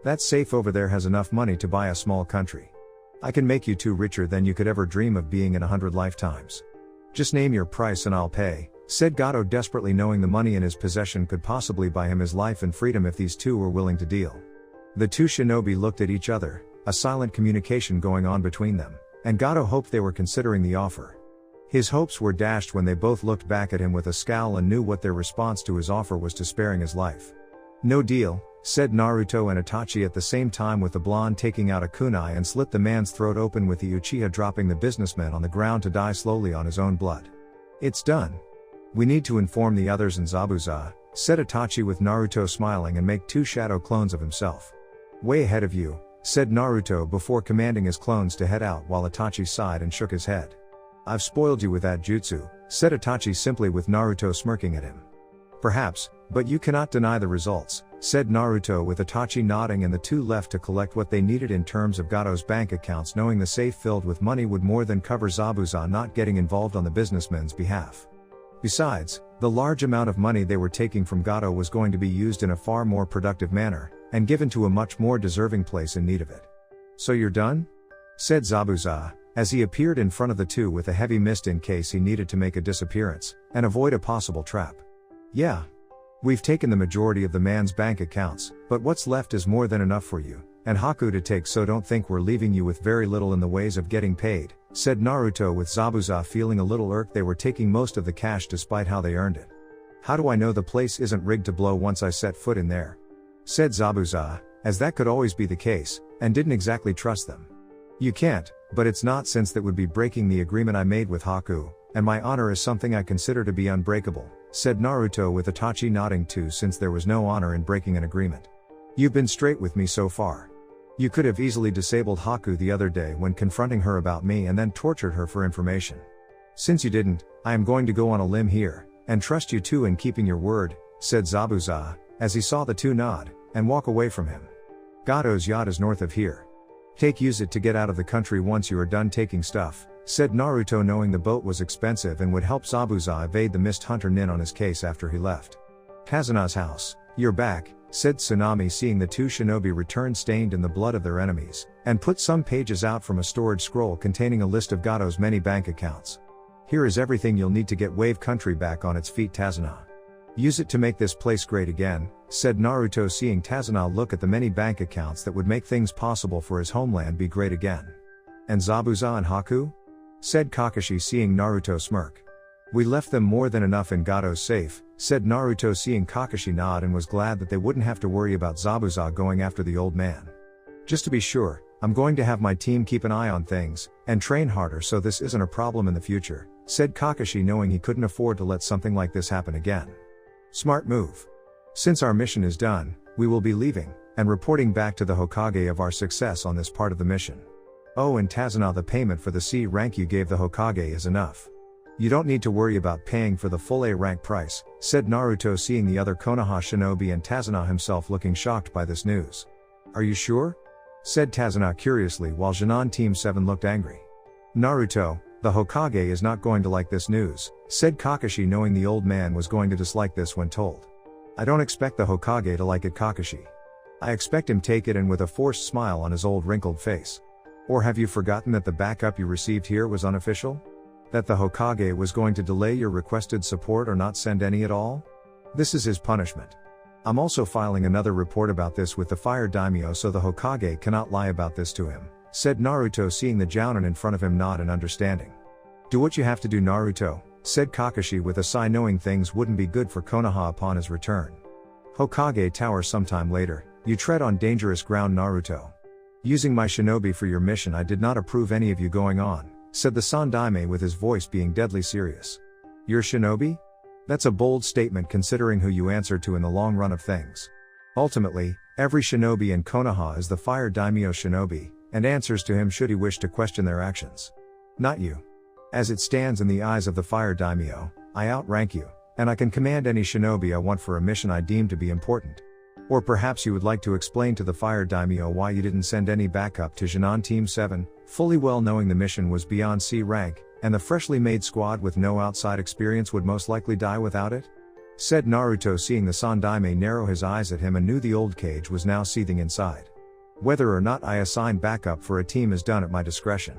That safe over there has enough money to buy a small country. I can make you two richer than you could ever dream of being in 100 lifetimes. Just name your price and I'll pay, said Gato desperately knowing the money in his possession could possibly buy him his life and freedom if these two were willing to deal. The two shinobi looked at each other, a silent communication going on between them, and Gato hoped they were considering the offer. His hopes were dashed when they both looked back at him with a scowl and knew what their response to his offer was to sparing his life. No deal, said Naruto and Itachi at the same time with the blonde taking out a kunai and slit the man's throat open with the Uchiha dropping the businessman on the ground to die slowly on his own blood. It's done. We need to inform the others in Zabuza, said Itachi with Naruto smiling and make two shadow clones of himself. Way ahead of you, said Naruto before commanding his clones to head out while Itachi sighed and shook his head. I've spoiled you with that jutsu, said Itachi simply with Naruto smirking at him. Perhaps, but you cannot deny the results, said Naruto with Itachi nodding and the two left to collect what they needed in terms of Gato's bank accounts knowing the safe filled with money would more than cover Zabuza not getting involved on the businessman's behalf. Besides, the large amount of money they were taking from Gato was going to be used in a far more productive manner, and given to a much more deserving place in need of it. So you're done? Said Zabuza, as he appeared in front of the two with a heavy mist in case he needed to make a disappearance, and avoid a possible trap. Yeah. We've taken the majority of the man's bank accounts, but what's left is more than enough for you, and Haku to take so don't think we're leaving you with very little in the ways of getting paid, said Naruto with Zabuza feeling a little irked they were taking most of the cash despite how they earned it. How do I know the place isn't rigged to blow once I set foot in there? Said Zabuza, as that could always be the case, and didn't exactly trust them. You can't, but it's not since that would be breaking the agreement I made with Haku, and my honor is something I consider to be unbreakable, said Naruto with Itachi nodding too since there was no honor in breaking an agreement. You've been straight with me so far. You could have easily disabled Haku the other day when confronting her about me and then tortured her for information. Since you didn't, I am going to go on a limb here, and trust you too in keeping your word, said Zabuza, as he saw the two nod, and walk away from him. Gato's yacht is north of here. Use it to get out of the country once you are done taking stuff, said Naruto knowing the boat was expensive and would help Zabuza evade the mist hunter Nin on his case after he left. Kazuna's house, you're back, said Tsunami seeing the two shinobi return stained in the blood of their enemies, and put some pages out from a storage scroll containing a list of Gato's many bank accounts. Here is everything you'll need to get Wave Country back on its feet Tazuna. Use it to make this place great again, said Naruto, seeing Tazuna look at the many bank accounts that would make things possible for his homeland be great again. And Zabuza and Haku? Said Kakashi, seeing Naruto smirk. We left them more than enough in Gato's safe, said Naruto, seeing Kakashi nod, and was glad that they wouldn't have to worry about Zabuza going after the old man. Just to be sure, I'm going to have my team keep an eye on things, and train harder so this isn't a problem in the future, said Kakashi, knowing he couldn't afford to let something like this happen again. Smart move. Since our mission is done, we will be leaving, and reporting back to the Hokage of our success on this part of the mission. Oh, and Tazuna, the payment for the C rank you gave the Hokage is enough. You don't need to worry about paying for the full A rank price, said Naruto, seeing the other Konoha shinobi and Tazuna himself looking shocked by this news. Are you sure? Said Tazuna curiously, while Chunin Team 7 looked angry. Naruto, the Hokage is not going to like this news, said Kakashi, knowing the old man was going to dislike this when told. I don't expect the Hokage to like it, Kakashi. I expect him take it, and with a forced smile on his old wrinkled face. Or have you forgotten that the backup you received here was unofficial? That the Hokage was going to delay your requested support or not send any at all? This is his punishment. I'm also filing another report about this with the Fire Daimyo, so the Hokage cannot lie about this to him, said Naruto, seeing the Jounin in front of him nod in understanding. Do what you have to do, Naruto, said Kakashi with a sigh, knowing things wouldn't be good for Konoha upon his return. Hokage Tower sometime later. You tread on dangerous ground, Naruto. Using my shinobi for your mission, I did not approve any of you going on, said the Sandaime with his voice being deadly serious. Your shinobi? That's a bold statement considering who you answer to in the long run of things. Ultimately, every shinobi in Konoha is the Fire Daimyo shinobi, and answers to him should he wish to question their actions. Not you. As it stands in the eyes of the Fire Daimyo, I outrank you, and I can command any shinobi I want for a mission I deem to be important. Or perhaps you would like to explain to the Fire Daimyo why you didn't send any backup to Chunin Team 7, fully well knowing the mission was beyond C rank, and the freshly made squad with no outside experience would most likely die without it? Said Naruto, seeing the Sandaime narrow his eyes at him, and knew the old cage was now seething inside. Whether or not I assign backup for a team is done at my discretion.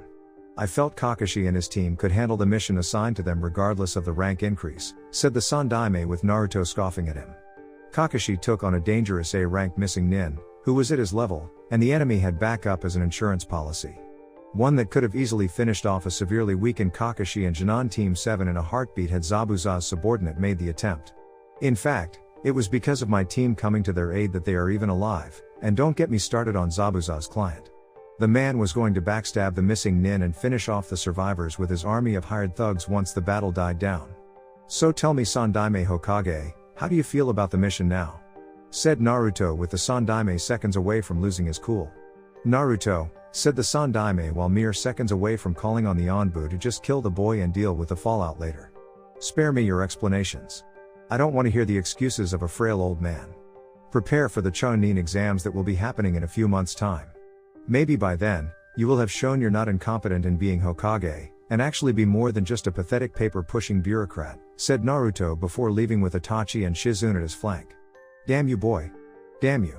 I felt Kakashi and his team could handle the mission assigned to them regardless of the rank increase, said the Sandaime with Naruto scoffing at him. Kakashi took on a dangerous A-rank missing nin, who was at his level, and the enemy had backup as an insurance policy. One that could have easily finished off a severely weakened Kakashi and Chunin Team 7 in a heartbeat had Zabuza's subordinate made the attempt. In fact, it was because of my team coming to their aid that they are even alive, and don't get me started on Zabuza's client. The man was going to backstab the missing nin and finish off the survivors with his army of hired thugs once the battle died down. So tell me, Sandaime Hokage, how do you feel about the mission now? Said Naruto with the Sandaime seconds away from losing his cool. Naruto, said the Sandaime while mere seconds away from calling on the Anbu to just kill the boy and deal with the fallout later. Spare me your explanations. I don't want to hear the excuses of a frail old man. Prepare for the Chunin exams that will be happening in a few months' time. Maybe by then, you will have shown you're not incompetent in being Hokage, and actually be more than just a pathetic paper-pushing bureaucrat, said Naruto before leaving with Itachi and Shizune at his flank. Damn you, boy. Damn you.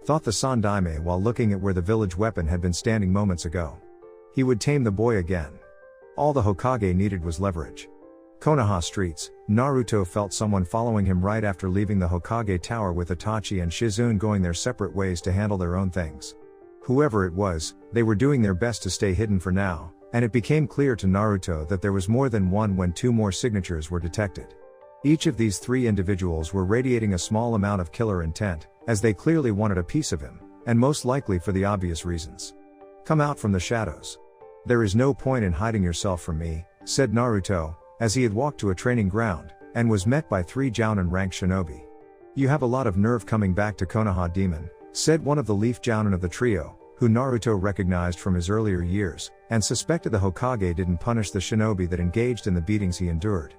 Thought the Sandaime while looking at where the village weapon had been standing moments ago. He would tame the boy again. All the Hokage needed was leverage. Konoha streets, Naruto felt someone following him right after leaving the Hokage Tower, with Itachi and Shizune going their separate ways to handle their own things. Whoever it was, they were doing their best to stay hidden for now, and it became clear to Naruto that there was more than one when two more signatures were detected. Each of these three individuals were radiating a small amount of killer intent, as they clearly wanted a piece of him, and most likely for the obvious reasons. Come out from the shadows. There is no point in hiding yourself from me, said Naruto, as he had walked to a training ground, and was met by three Jounin rank shinobi. You have a lot of nerve coming back to Konoha, demon, said one of the leaf Jounin of the trio, who Naruto recognized from his earlier years, and suspected the Hokage didn't punish the shinobi that engaged in the beatings he endured.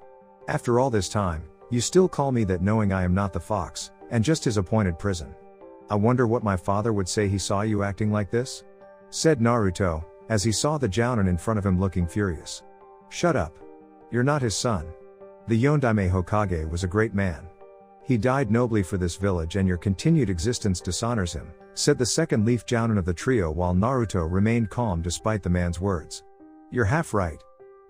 After all this time, you still call me that, knowing I am not the fox, and just his appointed prison. I wonder what my father would say he saw you acting like this? Said Naruto, as he saw the Jounin in front of him looking furious. Shut up. You're not his son. The Yondaime Hokage was a great man. He died nobly for this village, and your continued existence dishonors him, said the second leaf Jounin of the trio, while Naruto remained calm despite the man's words. You're half right.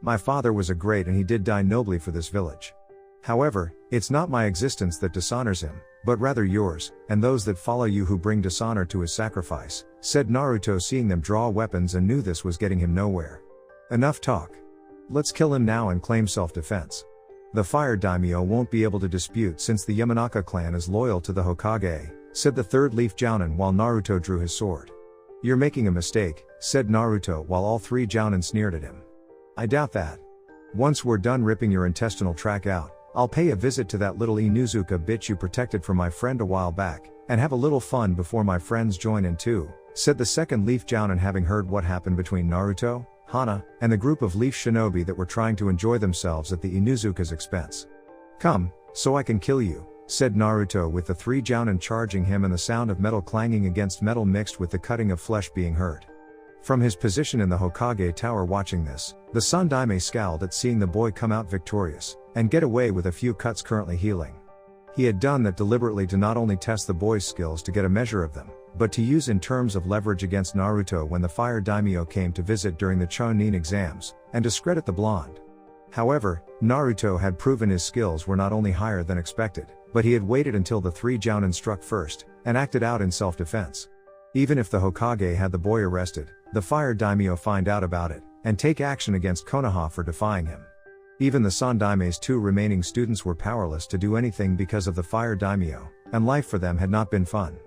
My father was a great, and he did die nobly for this village. However, it's not my existence that dishonors him, but rather yours, and those that follow you who bring dishonor to his sacrifice, said Naruto, seeing them draw weapons and knew this was getting him nowhere. Enough talk. Let's kill him now and claim self-defense. The Fire Daimyo won't be able to dispute since the Yamanaka clan is loyal to the Hokage, said the third Leaf Jounin while Naruto drew his sword. You're making a mistake, said Naruto while all three Jounin sneered at him. I doubt that. Once we're done ripping your intestinal tract out, I'll pay a visit to that little Inuzuka bitch you protected from my friend a while back, and have a little fun before my friends join in too, said the second Leaf Jounin, having heard what happened between Naruto, Hana, and the group of Leaf Shinobi that were trying to enjoy themselves at the Inuzuka's expense. Come, so I can kill you, said Naruto, with the three Jounin charging him and the sound of metal clanging against metal mixed with the cutting of flesh being heard. From his position in the Hokage tower watching this, the Sandaime scowled at seeing the boy come out victorious, and get away with a few cuts currently healing. He had done that deliberately to not only test the boy's skills to get a measure of them, but to use in terms of leverage against Naruto when the Fire Daimyo came to visit during the Chunin exams, and discredit the blonde. However, Naruto had proven his skills were not only higher than expected, but he had waited until the three Jounin struck first, and acted out in self-defense. Even if the Hokage had the boy arrested, the Fire Daimyo find out about it, and take action against Konoha for defying him. Even the Sandaime's two remaining students were powerless to do anything because of the Fire Daimyo, and life for them had not been fun.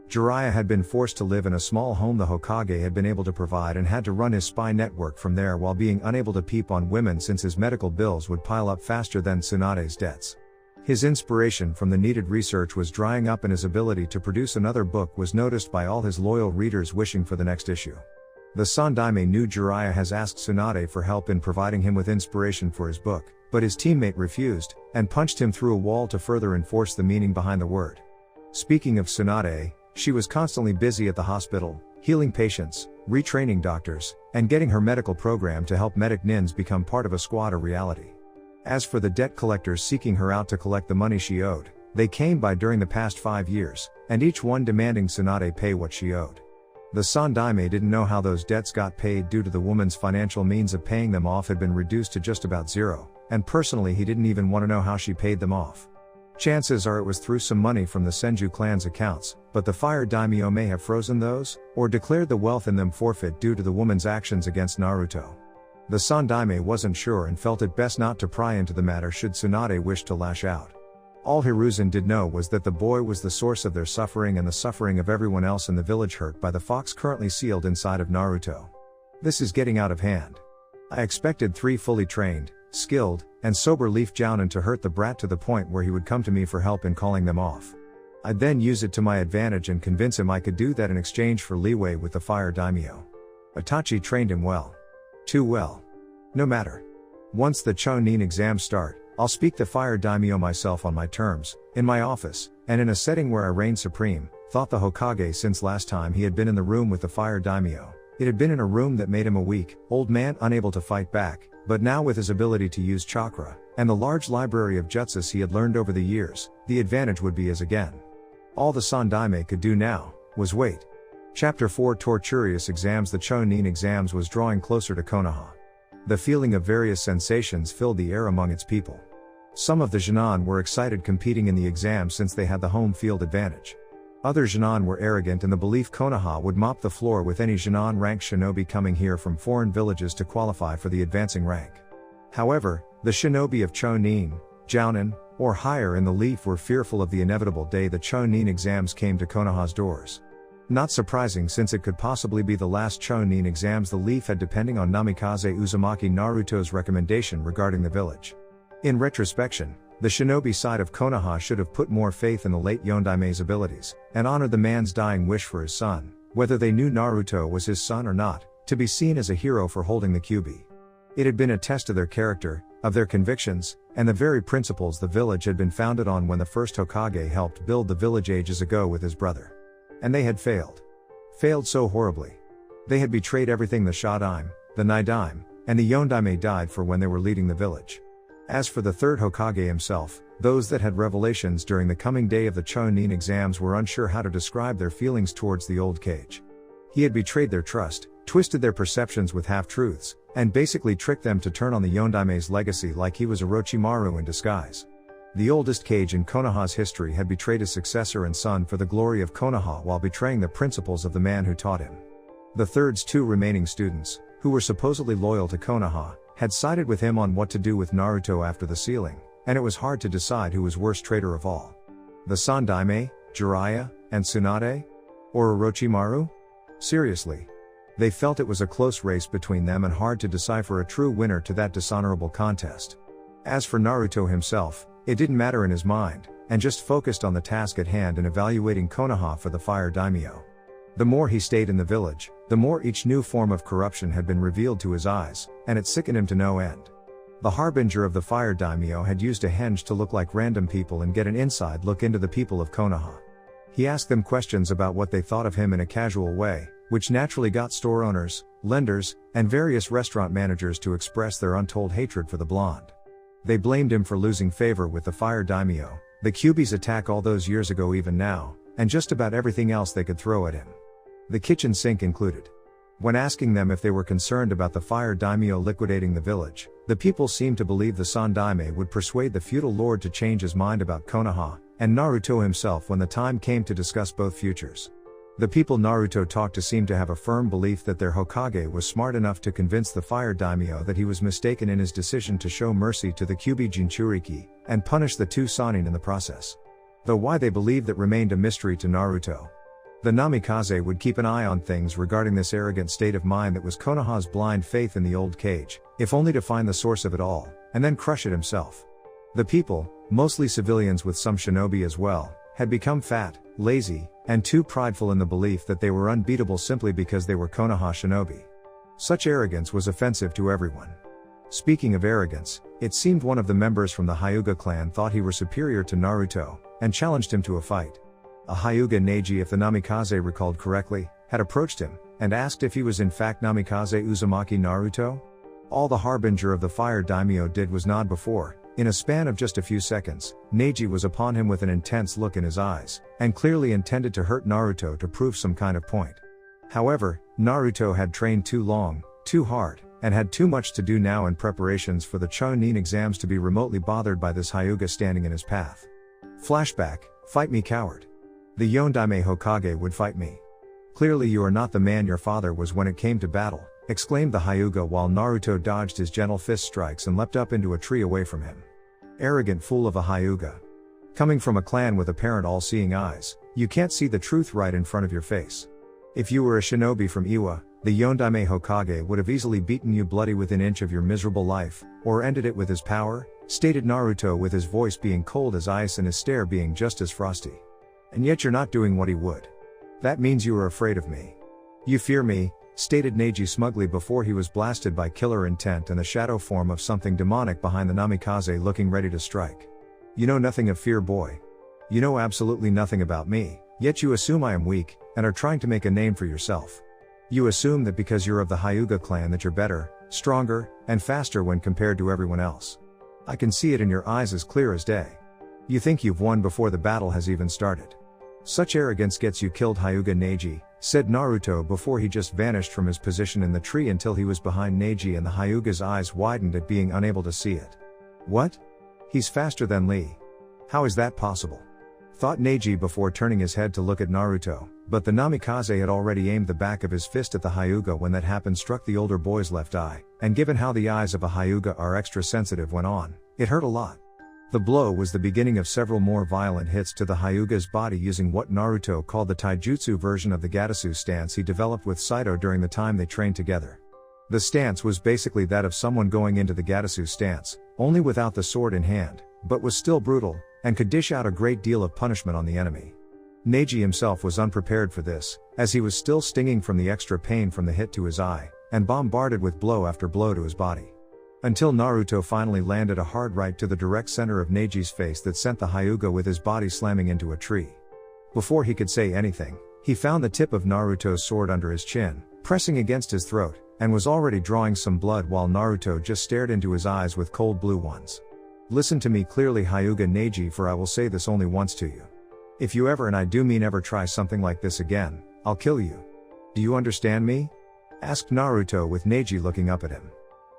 Jiraiya had been forced to live in a small home the Hokage had been able to provide and had to run his spy network from there while being unable to peep on women since his medical bills would pile up faster than Tsunade's debts. His inspiration from the needed research was drying up and his ability to produce another book was noticed by all his loyal readers wishing for the next issue. The Sandaime knew Jiraiya has asked Tsunade for help in providing him with inspiration for his book, but his teammate refused, and punched him through a wall to further enforce the meaning behind the word. Speaking of Tsunade, she was constantly busy at the hospital, healing patients, retraining doctors, and getting her medical program to help medic nins become part of a squad a reality. As for the debt collectors seeking her out to collect the money she owed, they came by during the past 5 years, and each one demanding Tsunade pay what she owed. The Sandaime didn't know how those debts got paid due to the woman's financial means of paying them off had been reduced to just about zero, and personally he didn't even want to know how she paid them off. Chances are it was through some money from the Senju clan's accounts, but the Fire Daimyo may have frozen those, or declared the wealth in them forfeit due to the woman's actions against Naruto. The Sandaime wasn't sure and felt it best not to pry into the matter should Tsunade wish to lash out. All Hiruzen did know was that the boy was the source of their suffering and the suffering of everyone else in the village hurt by the fox currently sealed inside of Naruto. This is getting out of hand. I expected 3 fully trained, skilled, and sober Leaf Jounin to hurt the brat to the point where he would come to me for help in calling them off. I'd then use it to my advantage and convince him I could do that in exchange for leeway with the Fire Daimyo. Itachi trained him well. Too well. No matter. Once the Chunin exams start, I'll speak the Fire Daimyo myself on my terms, in my office, and in a setting where I reign supreme, thought the Hokage since last time he had been in the room with the Fire Daimyo. It had been in a room that made him a weak, old man unable to fight back, but now with his ability to use chakra, and the large library of jutsus he had learned over the years, the advantage would be his again. All the Sandaime could do now, was wait. Chapter 4 Torturious Exams. The Chunin exams was drawing closer to Konoha. The feeling of various sensations filled the air among its people. Some of the Genin were excited competing in the exam since they had the home field advantage. Other Genin were arrogant in the belief Konoha would mop the floor with any Genin ranked shinobi coming here from foreign villages to qualify for the advancing rank. However, the shinobi of Chunin, Jounin, or higher in the Leaf were fearful of the inevitable day the Chunin exams came to Konoha's doors. Not surprising since it could possibly be the last Chunin exams the Leaf had depending on Namikaze Uzumaki Naruto's recommendation regarding the village. In retrospection, the shinobi side of Konoha should have put more faith in the late Yondaime's abilities, and honored the man's dying wish for his son, whether they knew Naruto was his son or not, to be seen as a hero for holding the kyubi. It had been a test of their character, of their convictions, and the very principles the village had been founded on when the first Hokage helped build the village ages ago with his brother. And they had failed. Failed so horribly. They had betrayed everything the Shadaime, the Nidaime, and the Yondaime died for when they were leading the village. As for the third Hokage himself, those that had revelations during the coming day of the Chunin exams were unsure how to describe their feelings towards the old Kage. He had betrayed their trust, twisted their perceptions with half-truths, and basically tricked them to turn on the Yondaime's legacy like he was Orochimaru in disguise. The oldest Kage in Konoha's history had betrayed his successor and son for the glory of Konoha while betraying the principles of the man who taught him. The third's two remaining students, who were supposedly loyal to Konoha, had sided with him on what to do with Naruto after the sealing, and it was hard to decide who was worst traitor of all. The Sandaime, Jiraiya, and Tsunade? Or Orochimaru? Seriously. They felt it was a close race between them and hard to decipher a true winner to that dishonorable contest. As for Naruto himself, it didn't matter in his mind, and just focused on the task at hand in evaluating Konoha for the Fire Daimyo. The more he stayed in the village, the more each new form of corruption had been revealed to his eyes, and it sickened him to no end. The harbinger of the Fire Daimyo had used a henge to look like random people and get an inside look into the people of Konoha. He asked them questions about what they thought of him in a casual way, which naturally got store owners, lenders, and various restaurant managers to express their untold hatred for the blonde. They blamed him for losing favor with the Fire Daimyo, the Kyuubi's attack all those years ago even now, and just about everything else they could throw at him. The kitchen sink included. When asking them if they were concerned about the Fire Daimyo liquidating the village, the people seemed to believe the Sandaime would persuade the feudal lord to change his mind about Konoha, and Naruto himself when the time came to discuss both futures. The people Naruto talked to seemed to have a firm belief that their Hokage was smart enough to convince the Fire Daimyo that he was mistaken in his decision to show mercy to the Kyuubi Jinchuriki, and punish the two Sannin in the process. Though why they believed that remained a mystery to Naruto. The Namikaze would keep an eye on things regarding this arrogant state of mind that was Konoha's blind faith in the old Kage, if only to find the source of it all, and then crush it himself. The people, mostly civilians with some shinobi as well, had become fat, lazy, and too prideful in the belief that they were unbeatable simply because they were Konoha shinobi. Such arrogance was offensive to everyone. Speaking of arrogance, it seemed one of the members from the Hyuga clan thought he were superior to Naruto, and challenged him to a fight. A Hyuga Neji, if the Namikaze recalled correctly, had approached him, and asked if he was in fact Namikaze Uzumaki Naruto? All the harbinger of the Fire Daimyo did was nod before, in a span of just a few seconds, Neji was upon him with an intense look in his eyes, and clearly intended to hurt Naruto to prove some kind of point. However, Naruto had trained too long, too hard, and had too much to do now in preparations for the Chunin exams to be remotely bothered by this Hyuga standing in his path. Flashback, fight me coward. The Yondaime Hokage would fight me. Clearly you are not the man your father was when it came to battle, exclaimed the Hyuga while Naruto dodged his gentle fist strikes and leapt up into a tree away from him. Arrogant fool of a Hyuga. Coming from a clan with apparent all-seeing eyes, you can't see the truth right in front of your face. If you were a shinobi from Iwa, the Yondaime Hokage would have easily beaten you bloody within an inch of your miserable life, or ended it with his power, stated Naruto with his voice being cold as ice and his stare being just as frosty. And yet you're not doing what he would. That means you are afraid of me. You fear me, stated Neji smugly before he was blasted by killer intent and the shadow form of something demonic behind the Namikaze looking ready to strike. You know nothing of fear, boy. You know absolutely nothing about me, yet you assume I am weak, and are trying to make a name for yourself. You assume that because you're of the Hyuga clan that you're better, stronger, and faster when compared to everyone else. I can see it in your eyes as clear as day. You think you've won before the battle has even started. Such arrogance gets you killed, Hyuga Neji, said Naruto before he just vanished from his position in the tree until he was behind Neji and the Hyuga's eyes widened at being unable to see it. What? He's faster than Lee. How is that possible? Thought Neji before turning his head to look at Naruto, but the Namikaze had already aimed the back of his fist at the Hyuga when that happened struck the older boy's left eye, and given how the eyes of a Hyuga are extra sensitive when on, it hurt a lot. The blow was the beginning of several more violent hits to the Hyuga's body using what Naruto called the taijutsu version of the Gatasu stance he developed with Saito during the time they trained together. The stance was basically that of someone going into the Gatasu stance, only without the sword in hand, but was still brutal, and could dish out a great deal of punishment on the enemy. Neji himself was unprepared for this, as he was still stinging from the extra pain from the hit to his eye, and bombarded with blow after blow to his body. Until Naruto finally landed a hard right to the direct center of Neji's face that sent the Hyuga with his body slamming into a tree. Before he could say anything, he found the tip of Naruto's sword under his chin, pressing against his throat, and was already drawing some blood while Naruto just stared into his eyes with cold blue ones. Listen to me clearly, Hyuga Neji, for I will say this only once to you. If you ever, and I do mean ever, try something like this again, I'll kill you. Do you understand me? Asked Naruto with Neji looking up at him.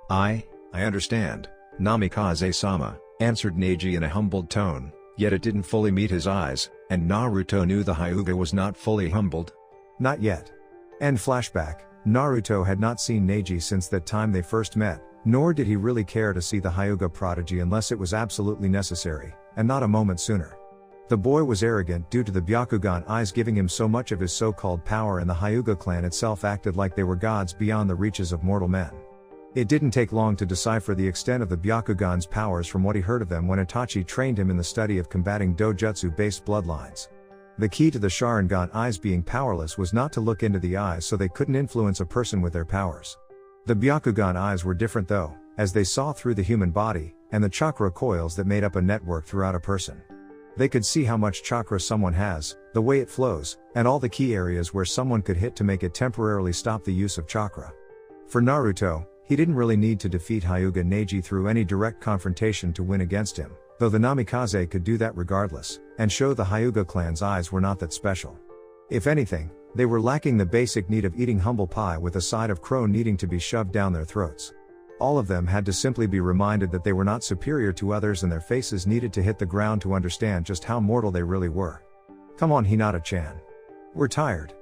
I understand, Namikaze-sama, answered Neji in a humbled tone, yet it didn't fully meet his eyes, and Naruto knew the Hyuga was not fully humbled.
Not yet. End flashback. Naruto had not seen Neji since that time they first met, nor did he really care to see the Hyuga prodigy unless it was absolutely necessary, and not a moment sooner. The boy was arrogant due to the Byakugan eyes giving him so much of his so-called power, and the Hyuga clan itself acted like they were gods beyond the reaches of mortal men. It didn't take long to decipher the extent of the Byakugan's powers from what he heard of them when Itachi trained him in the study of combating dojutsu-based bloodlines. The key to the Sharingan eyes being powerless was not to look into the eyes, so they couldn't influence a person with their powers. The Byakugan eyes were different though, as they saw through the human body, and the chakra coils that made up a network throughout a person. They could see how much chakra someone has, the way it flows, and all the key areas where someone could hit to make it temporarily stop the use of chakra. For Naruto, he didn't really need to defeat Hyuga Neji through any direct confrontation to win against him, though the Namikaze could do that regardless, and show the Hyuga clan's eyes were not that special. If anything, they were lacking the basic need of eating humble pie with a side of crow needing to be shoved down their throats. All of them had to simply be reminded that they were not superior to others, and their faces needed to hit the ground to understand just how mortal they really were. Come on, Hinata-chan. We're tired.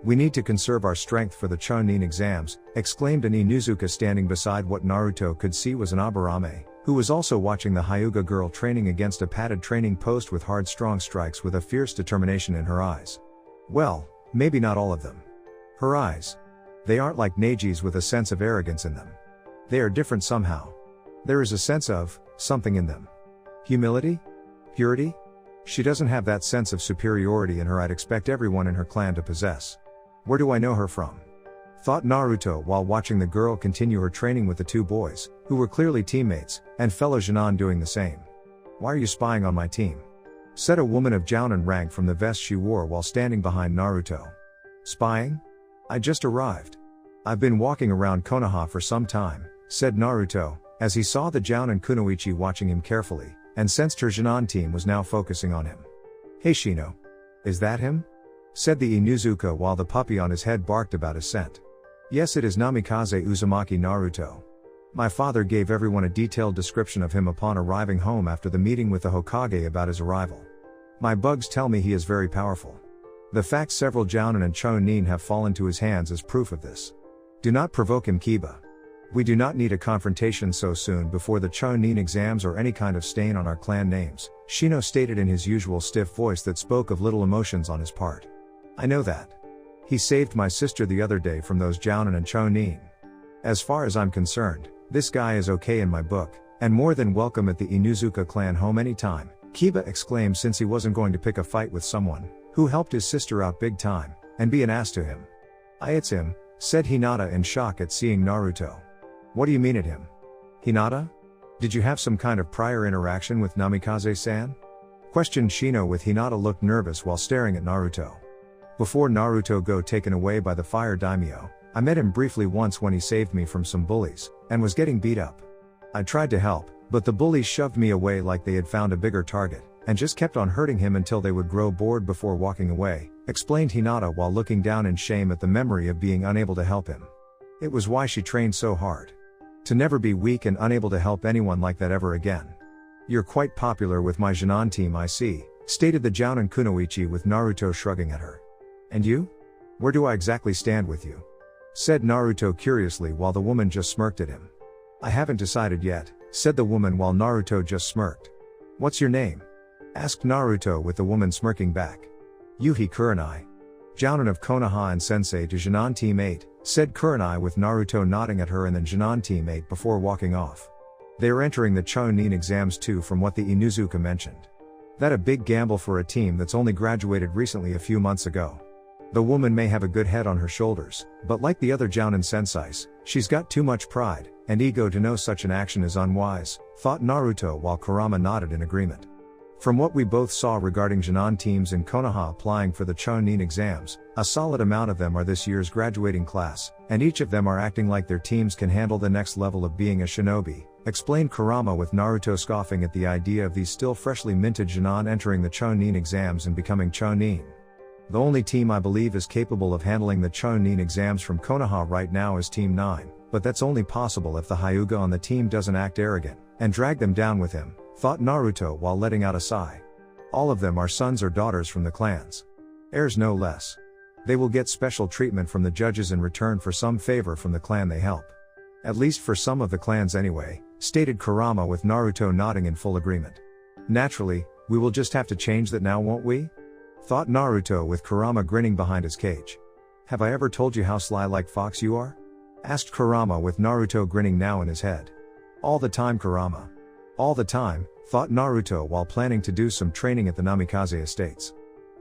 We need to conserve our strength for the Chunin exams, exclaimed an Inuzuka standing beside what Naruto could see was an Aburame, who was also watching the Hyuga girl training against a padded training post with hard strong strikes with a fierce determination in her eyes. Well, maybe not all of them. Her eyes. They aren't like Neji's with a sense of arrogance in them. They are different somehow. There is a sense of something in them. Humility? Purity? She doesn't have that sense of superiority in her I'd expect everyone in her clan to possess. Where do I know her from? Thought Naruto while watching the girl continue her training with the two boys, who were clearly teammates, and fellow Junin doing the same. Why are you spying on my team? Said a woman of Jounin rank from the vest she wore while standing behind Naruto. Spying? I just arrived. I've been walking around Konoha for some time, said Naruto, as he saw the Jounin kunoichi watching him carefully, and sensed her Junin team was now focusing on him. Hey Shino. Is that him? Said the Inuzuka while the puppy on his head barked about his scent. Yes, it is Namikaze Uzumaki Naruto. My father gave everyone a detailed description of him upon arriving home after the meeting with the Hokage about his arrival. My bugs tell me he is very powerful. The fact several Jounin and Chunin have fallen to his hands is proof of this. Do not provoke him, Kiba. We do not need a confrontation so soon before the Chunin exams or any kind of stain on our clan names, Shino stated in his usual stiff voice that spoke of little emotions on his part. I know that. He saved my sister the other day from those Jounin and Chunin. As far as I'm concerned, this guy is okay in my book, and more than welcome at the Inuzuka clan home anytime, Kiba exclaimed, since he wasn't going to pick a fight with someone who helped his sister out big time, and be an ass to him. It's him, said Hinata in shock at seeing Naruto. What do you mean at him? Hinata? Did you have some kind of prior interaction with Namikaze-san? Questioned Shino with Hinata looked nervous while staring at Naruto. Before Naruto got taken away by the fire daimyo, I met him briefly once when he saved me from some bullies, and was getting beat up. I tried to help, but the bullies shoved me away like they had found a bigger target, and just kept on hurting him until they would grow bored before walking away, explained Hinata while looking down in shame at the memory of being unable to help him. It was why she trained so hard. To never be weak and unable to help anyone like that ever again. You're quite popular with my Junin team, I see, stated the Jounin kunoichi with Naruto shrugging at her. And you? Where do I exactly stand with you? Said Naruto curiously while the woman just smirked at him. I haven't decided yet, said the woman while Naruto just smirked. What's your name? Asked Naruto with the woman smirking back. Yuhi Kurenai. Jounin of Konoha and sensei to Junin Team 8, said Kurenai with Naruto nodding at her and then Junin Team 8 before walking off. They are entering the Chunin exams too, from what the Inuzuka mentioned. That a big gamble for a team that's only graduated recently a few months ago. The woman may have a good head on her shoulders, but like the other Jounin senseis, she's got too much pride and ego to know such an action is unwise, thought Naruto while Kurama nodded in agreement. From what we both saw regarding Junin teams in Konoha applying for the Chunin exams, a solid amount of them are this year's graduating class, and each of them are acting like their teams can handle the next level of being a shinobi, explained Kurama with Naruto scoffing at the idea of these still freshly minted Junin entering the Chunin exams and becoming Chunin. The only team I believe is capable of handling the Chunin exams from Konoha right now is Team 9, but that's only possible if the Hyuga on the team doesn't act arrogant, and drag them down with him, thought Naruto while letting out a sigh. All of them are sons or daughters from the clans. Heirs no less. They will get special treatment from the judges in return for some favor from the clan they help. At least for some of the clans anyway, stated Kurama with Naruto nodding in full agreement. Naturally, we will just have to change that now, won't we? Thought Naruto with Kurama grinning behind his cage. Have I ever told you how sly like fox you are? Asked Kurama with Naruto grinning now in his head. All the time, Kurama. All the time, thought Naruto while planning to do some training at the Namikaze estates.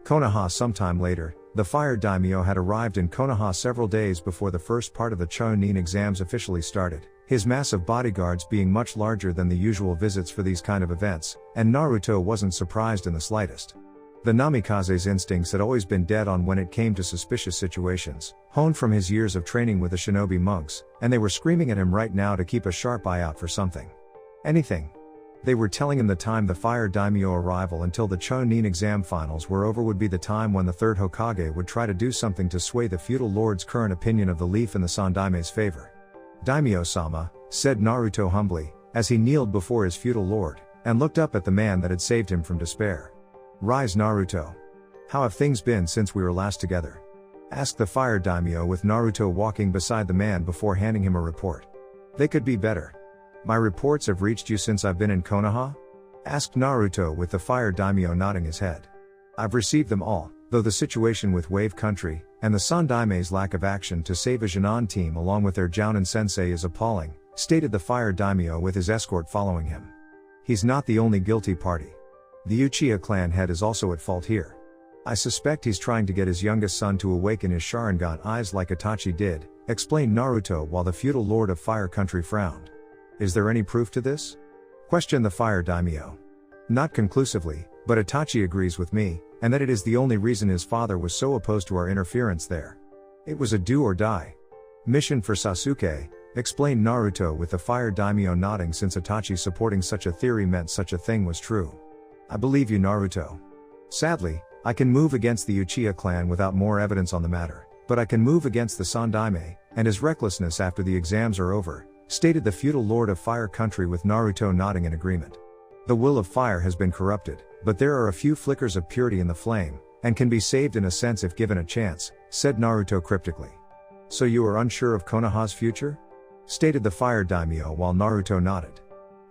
Konoha. Sometime later, the Fire Daimyo had arrived in Konoha several days before the first part of the Chunin exams officially started, his massive bodyguards being much larger than the usual visits for these kind of events, and Naruto wasn't surprised in the slightest. The Namikaze's instincts had always been dead on when it came to suspicious situations, honed from his years of training with the shinobi monks, and they were screaming at him right now to keep a sharp eye out for something. Anything. They were telling him the time the Fire Daimyo arrival until the Chunin exam finals were over would be the time when the third Hokage would try to do something to sway the feudal lord's current opinion of the leaf in the Sandaime's favor. Daimyo-sama, said Naruto humbly, as he kneeled before his feudal lord, and looked up at the man that had saved him from despair. Rise, Naruto. How have things been since we were last together? Asked the Fire Daimyo with Naruto walking beside the man before handing him a report. They could be better. My reports have reached you since I've been in Konoha? Asked Naruto with the Fire Daimyo nodding his head. I've received them all, though the situation with Wave Country, and the Sandaime's lack of action to save a Junin team along with their Jounin sensei is appalling, stated the Fire Daimyo with his escort following him. He's not the only guilty party. The Uchiha clan head is also at fault here. I suspect he's trying to get his youngest son to awaken his Sharingan eyes like Itachi did, explained Naruto while the feudal lord of Fire Country frowned. Is there any proof to this? Questioned the Fire Daimyo. Not conclusively, but Itachi agrees with me, and that it is the only reason his father was so opposed to our interference there. It was a do or die mission for Sasuke, explained Naruto with the Fire Daimyo nodding since Itachi supporting such a theory meant such a thing was true. I believe you, Naruto. Sadly, I can move against the Uchiha clan without more evidence on the matter, but I can move against the Sandaime, and his recklessness after the exams are over, stated the feudal lord of Fire Country with Naruto nodding in agreement. The will of fire has been corrupted, but there are a few flickers of purity in the flame, and can be saved in a sense if given a chance, said Naruto cryptically. So you are unsure of Konoha's future? Stated the Fire Daimyo while Naruto nodded.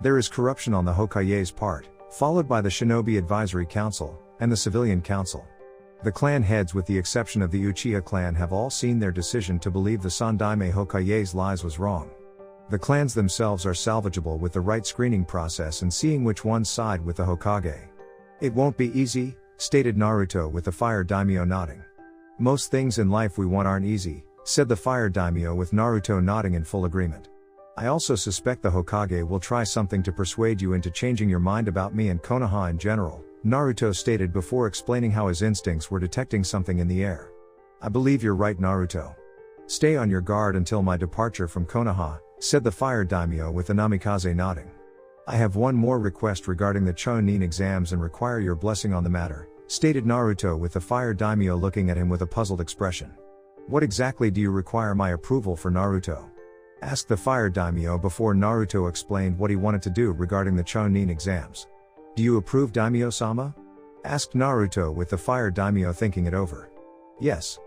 There is corruption on the Hokage's part, followed by the Shinobi Advisory Council, and the Civilian Council. The clan heads with the exception of the Uchiha clan have all seen their decision to believe the Sandaime Hokage's lies was wrong. The clans themselves are salvageable with the right screening process and seeing which ones side with the Hokage. It won't be easy, stated Naruto with the Fire Daimyo nodding. Most things in life we want aren't easy, said the Fire Daimyo with Naruto nodding in full agreement. I also suspect the Hokage will try something to persuade you into changing your mind about me and Konoha in general, Naruto stated before explaining how his instincts were detecting something in the air. I believe you're right, Naruto. Stay on your guard until my departure from Konoha, said the Fire Daimyo with the Namikaze nodding. I have one more request regarding the Chunin exams and require your blessing on the matter, stated Naruto with the Fire Daimyo looking at him with a puzzled expression. What exactly do you require my approval for, Naruto? Asked the Fire Daimyo before Naruto explained what he wanted to do regarding the Chunin exams. Do you approve, Daimyo-sama? Asked Naruto with the Fire Daimyo thinking it over. Yes.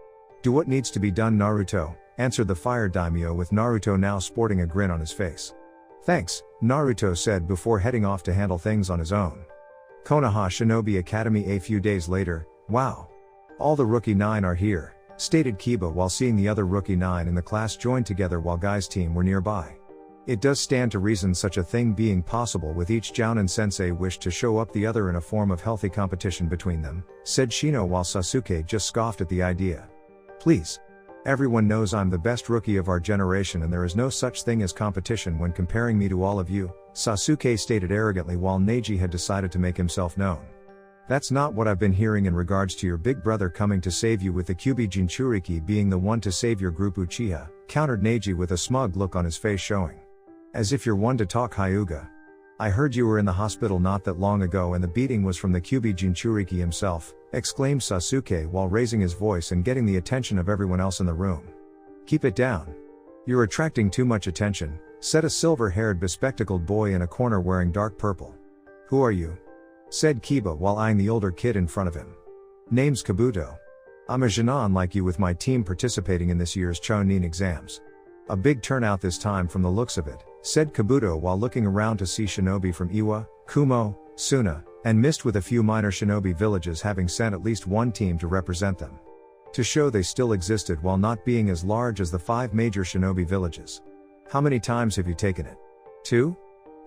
Do what needs to be done, Naruto, answered the Fire Daimyo with Naruto now sporting a grin on his face. Thanks, Naruto said before heading off to handle things on his own. Konoha Shinobi Academy. A few days later. Wow. All the Rookie 9 are here, stated Kiba while seeing the other Rookie 9 in the class join together while Guy's team were nearby. It does stand to reason such a thing being possible with each Jounin sensei wished to show up the other in a form of healthy competition between them, said Shino while Sasuke just scoffed at the idea. Please. Everyone knows I'm the best rookie of our generation and there is no such thing as competition when comparing me to all of you, Sasuke stated arrogantly while Neji had decided to make himself known. That's not what I've been hearing in regards to your big brother coming to save you with the Kyuubi Jinchuriki being the one to save your group Uchiha, countered Neji with a smug look on his face showing. As if you're one to talk, Hyuga. I heard you were in the hospital not that long ago and the beating was from the Kyuubi Jinchuriki himself, exclaimed Sasuke while raising his voice and getting the attention of everyone else in the room. Keep it down. You're attracting too much attention, said a silver-haired bespectacled boy in a corner wearing dark purple. Who are you? Said Kiba while eyeing the older kid in front of him. Name's Kabuto. I'm a Chunin like you with my team participating in this year's Chunin exams. A big turnout this time from the looks of it, said Kabuto while looking around to see shinobi from Iwa, Kumo, Suna, and Mist with a few minor shinobi villages having sent at least one team to represent them. To show they still existed while not being as large as the 5 major shinobi villages. How many times have you taken it? 2?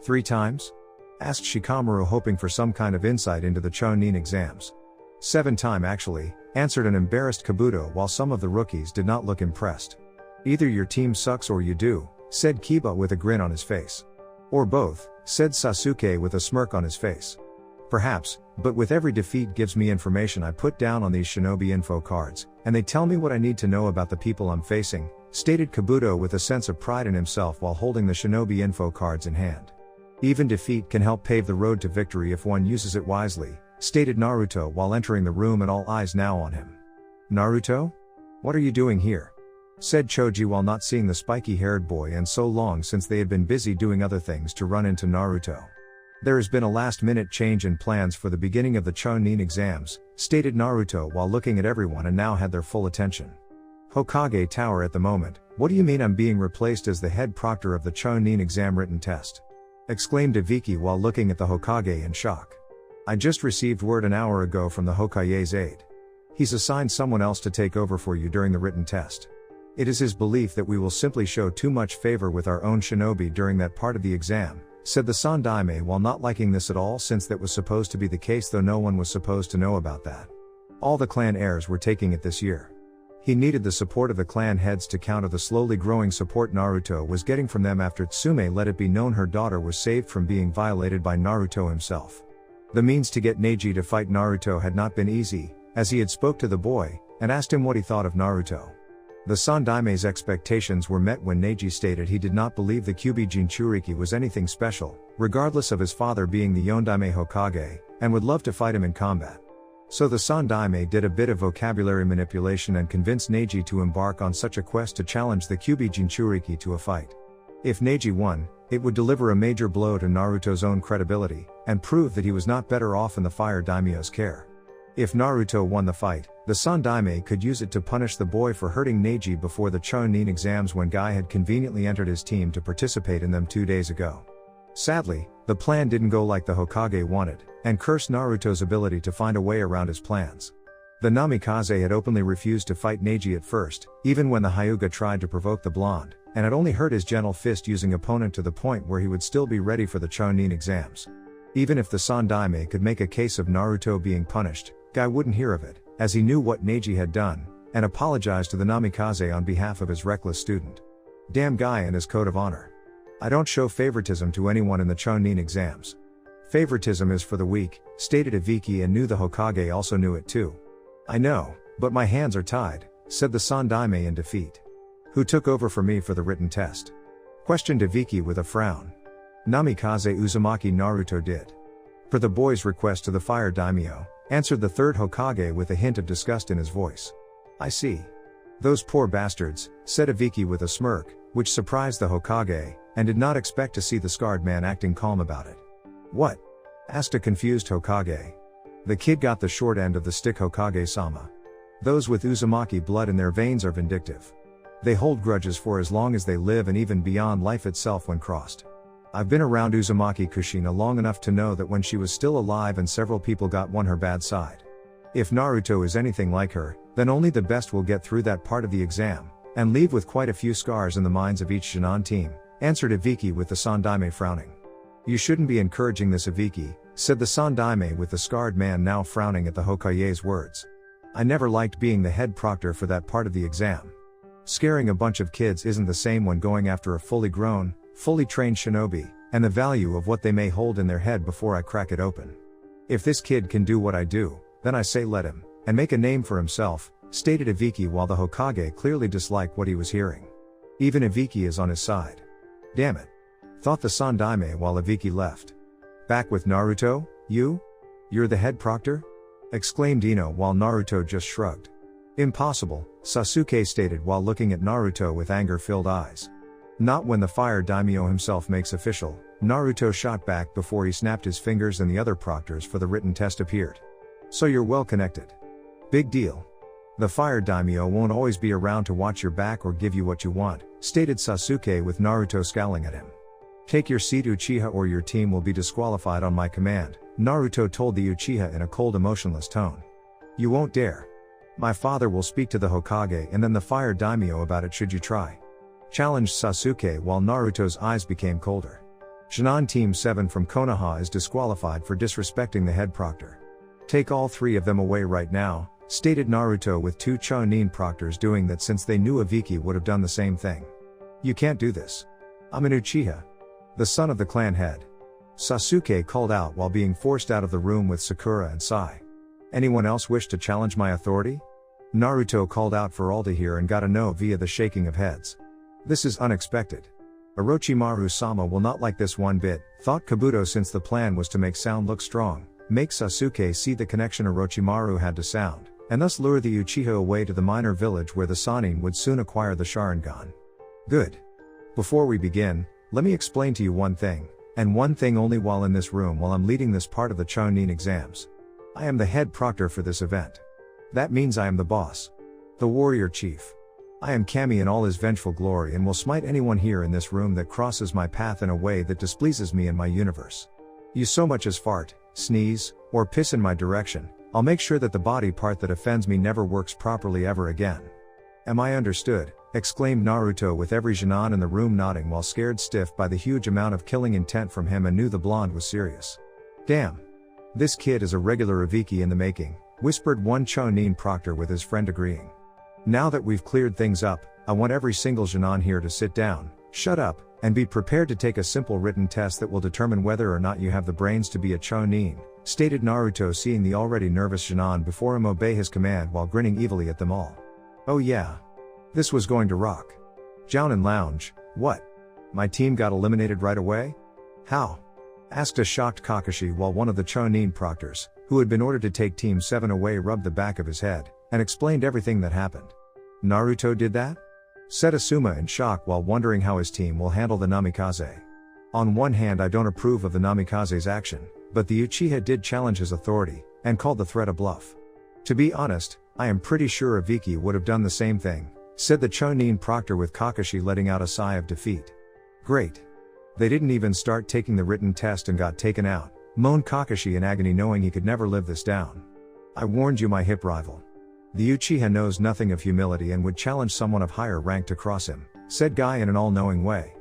3 times? Asked Shikamaru hoping for some kind of insight into the Chunin exams. 7 times actually, answered an embarrassed Kabuto while some of the rookies did not look impressed. Either your team sucks or you do, said Kiba with a grin on his face. Or both, said Sasuke with a smirk on his face. Perhaps, but with every defeat gives me information I put down on these shinobi info cards, and they tell me what I need to know about the people I'm facing, stated Kabuto with a sense of pride in himself while holding the shinobi info cards in hand. Even defeat can help pave the road to victory if one uses it wisely, stated Naruto while entering the room and all eyes now on him. Naruto? What are you doing here? Said Choji while not seeing the spiky-haired boy and so long since they had been busy doing other things to run into Naruto. There has been a last-minute change in plans for the beginning of the Chunin exams, stated Naruto while looking at everyone and now had their full attention. Hokage Tower at the moment, what do you mean I'm being replaced as the head proctor of the Chunin exam written test? Exclaimed Ibiki while looking at the Hokage in shock. I just received word an hour ago from the Hokage's aide. He's assigned someone else to take over for you during the written test. It is his belief that we will simply show too much favor with our own shinobi during that part of the exam, said the Sandaime while not liking this at all since that was supposed to be the case though no one was supposed to know about that. All the clan heirs were taking it this year. He needed the support of the clan heads to counter the slowly growing support Naruto was getting from them after Tsume let it be known her daughter was saved from being violated by Naruto himself. The means to get Neji to fight Naruto had not been easy, as he had spoke to the boy, and asked him what he thought of Naruto. The Sandaime's expectations were met when Neji stated he did not believe the Kyuubi Jinchuriki was anything special, regardless of his father being the Yondaime Hokage, and would love to fight him in combat. So the Sandaime did a bit of vocabulary manipulation and convinced Neji to embark on such a quest to challenge the Kyuubi Jinchuriki to a fight. If Neji won, it would deliver a major blow to Naruto's own credibility, and prove that he was not better off in the Fire Daimyo's care. If Naruto won the fight, the Sandaime could use it to punish the boy for hurting Neji before the Chunin exams when Guy had conveniently entered his team to participate in them 2 days ago. Sadly, the plan didn't go like the Hokage wanted, and cursed Naruto's ability to find a way around his plans. The Namikaze had openly refused to fight Neji at first, even when the Hyuga tried to provoke the blonde, and had only hurt his gentle fist using opponent to the point where he would still be ready for the Chunin exams. Even if the Sandaime could make a case of Naruto being punished, Guy wouldn't hear of it, as he knew what Neji had done, and apologized to the Namikaze on behalf of his reckless student. Damn Guy and his code of honor. I don't show favoritism to anyone in the Chunin exams. Favoritism is for the weak, stated Ibiki and knew the Hokage also knew it too. I know, but my hands are tied, said the Sandaime in defeat. Who took over for me for the written test? Questioned Ibiki with a frown. Namikaze Uzumaki Naruto did. Per the boy's request to the Fire Daimyo, answered the third Hokage with a hint of disgust in his voice. I see. Those poor bastards, said Ibiki with a smirk, which surprised the Hokage, and did not expect to see the scarred man acting calm about it. What? Asked a confused Hokage. The kid got the short end of the stick, Hokage-sama. Those with Uzumaki blood in their veins are vindictive. They hold grudges for as long as they live and even beyond life itself when crossed. I've been around Uzumaki Kushina long enough to know that when she was still alive and several people got her bad side. If Naruto is anything like her, then only the best will get through that part of the exam, and leave with quite a few scars in the minds of each Chunin team, answered Ibiki with the Sandaime frowning. You shouldn't be encouraging this, Ibiki, said the Sandaime with the scarred man now frowning at the Hokage's words. I never liked being the head proctor for that part of the exam. Scaring a bunch of kids isn't the same when going after a fully grown, fully trained shinobi, and the value of what they may hold in their head before I crack it open. If this kid can do what I do, then I say let him, and make a name for himself, stated Ibiki while the Hokage clearly disliked what he was hearing. Even Ibiki is on his side. Damn it. Thought the Sandaime while Ibiki left. Back with Naruto, you? You're the head proctor? Exclaimed Ino while Naruto just shrugged. Impossible, Sasuke stated while looking at Naruto with anger-filled eyes. Not when the Fire Daimyo himself makes official, Naruto shot back before he snapped his fingers and the other proctors for the written test appeared. So you're well connected. Big deal. The Fire Daimyo won't always be around to watch your back or give you what you want, stated Sasuke with Naruto scowling at him. Take your seat Uchiha or your team will be disqualified on my command, Naruto told the Uchiha in a cold emotionless tone. You won't dare. My father will speak to the Hokage and then the Fire Daimyo about it should you try. Challenged Sasuke while Naruto's eyes became colder. Chunin Team 7 from Konoha is disqualified for disrespecting the head proctor. Take all 3 of them away right now, stated Naruto with 2 Chunin proctors doing that since they knew Ibiki would have done the same thing. You can't do this. I'm an Uchiha. The son of the clan head. Sasuke called out while being forced out of the room with Sakura and Sai. Anyone else wish to challenge my authority? Naruto called out for all to hear and got a no via the shaking of heads. This is unexpected. Orochimaru-sama will not like this one bit, thought Kabuto since the plan was to make sound look strong, make Sasuke see the connection Orochimaru had to sound, and thus lure the Uchiha away to the minor village where the Sannin would soon acquire the Sharingan. Good. Before we begin, let me explain to you one thing, and one thing only while in this room while I'm leading this part of the Chunin exams. I am the head proctor for this event. That means I am the boss. The warrior chief. I am Kami in all his vengeful glory and will smite anyone here in this room that crosses my path in a way that displeases me and my universe. You so much as fart, sneeze, or piss in my direction, I'll make sure that the body part that offends me never works properly ever again. Am I understood? Exclaimed Naruto with every Chunin in the room nodding while scared stiff by the huge amount of killing intent from him and knew the blonde was serious. Damn. This kid is a regular Ibiki in the making, whispered one Chunin proctor with his friend agreeing. Now that we've cleared things up, I want every single Chunin here to sit down, shut up, and be prepared to take a simple written test that will determine whether or not you have the brains to be a Chunin, stated Naruto seeing the already nervous Chunin before him obey his command while grinning evilly at them all. Oh yeah. This was going to rock. Jounin Lounge, what? My team got eliminated right away? How? Asked a shocked Kakashi while one of the Chunin proctors, who had been ordered to take Team 7 away rubbed the back of his head, and explained everything that happened. Naruto did that? Said Asuma in shock while wondering how his team will handle the Namikaze. On one hand I don't approve of the Namikaze's action, but the Uchiha did challenge his authority, and called the threat a bluff. To be honest, I am pretty sure Ibiki would have done the same thing, said the Chunin proctor with Kakashi letting out a sigh of defeat. Great. They didn't even start taking the written test and got taken out, moaned Kakashi in agony knowing he could never live this down. I warned you my hip rival. The Uchiha knows nothing of humility and would challenge someone of higher rank to cross him, said Guy in an all-knowing way.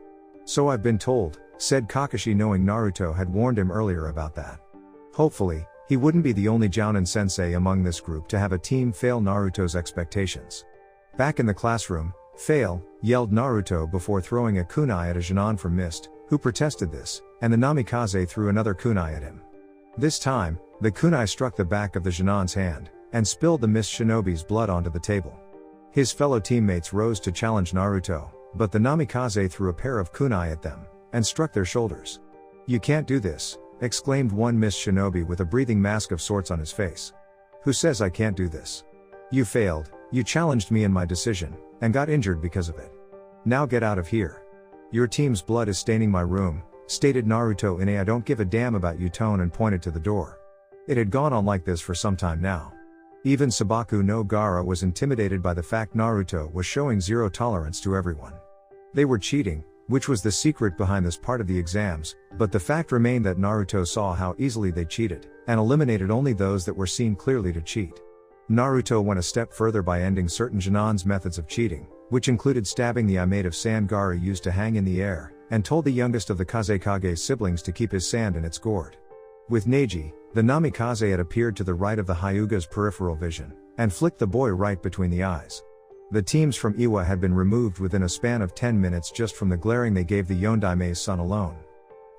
So I've been told, said Kakashi knowing Naruto had warned him earlier about that. Hopefully, he wouldn't be the only Jounin sensei among this group to have a team fail Naruto's expectations. Back in the classroom, fail, yelled Naruto before throwing a kunai at a Jounin from Mist, who protested this, and the Namikaze threw another kunai at him. This time, the kunai struck the back of the Jounin's hand, and spilled the Mist Shinobi's blood onto the table. His fellow teammates rose to challenge Naruto, but the Namikaze threw a pair of kunai at them, and struck their shoulders. You can't do this, exclaimed one Mist Shinobi with a breathing mask of sorts on his face. Who says I can't do this? You failed, you challenged me in my decision, and got injured because of it. Now get out of here. Your team's blood is staining my room, stated Naruto in a I don't give a damn about you tone and pointed to the door. It had gone on like this for some time now. Even Sabaku no Gaara was intimidated by the fact Naruto was showing zero tolerance to everyone. They were cheating, which was the secret behind this part of the exams, but the fact remained that Naruto saw how easily they cheated, and eliminated only those that were seen clearly to cheat. Naruto went a step further by ending certain Jounin's methods of cheating, which included stabbing the eye made of sand Gaara used to hang in the air, and told the youngest of the Kazekage's siblings to keep his sand in its gourd. With Neji, the Namikaze had appeared to the right of the Hyuga's peripheral vision, and flicked the boy right between the eyes. The teams from Iwa had been removed within a span of 10 minutes just from the glaring they gave the Yondaime's son alone.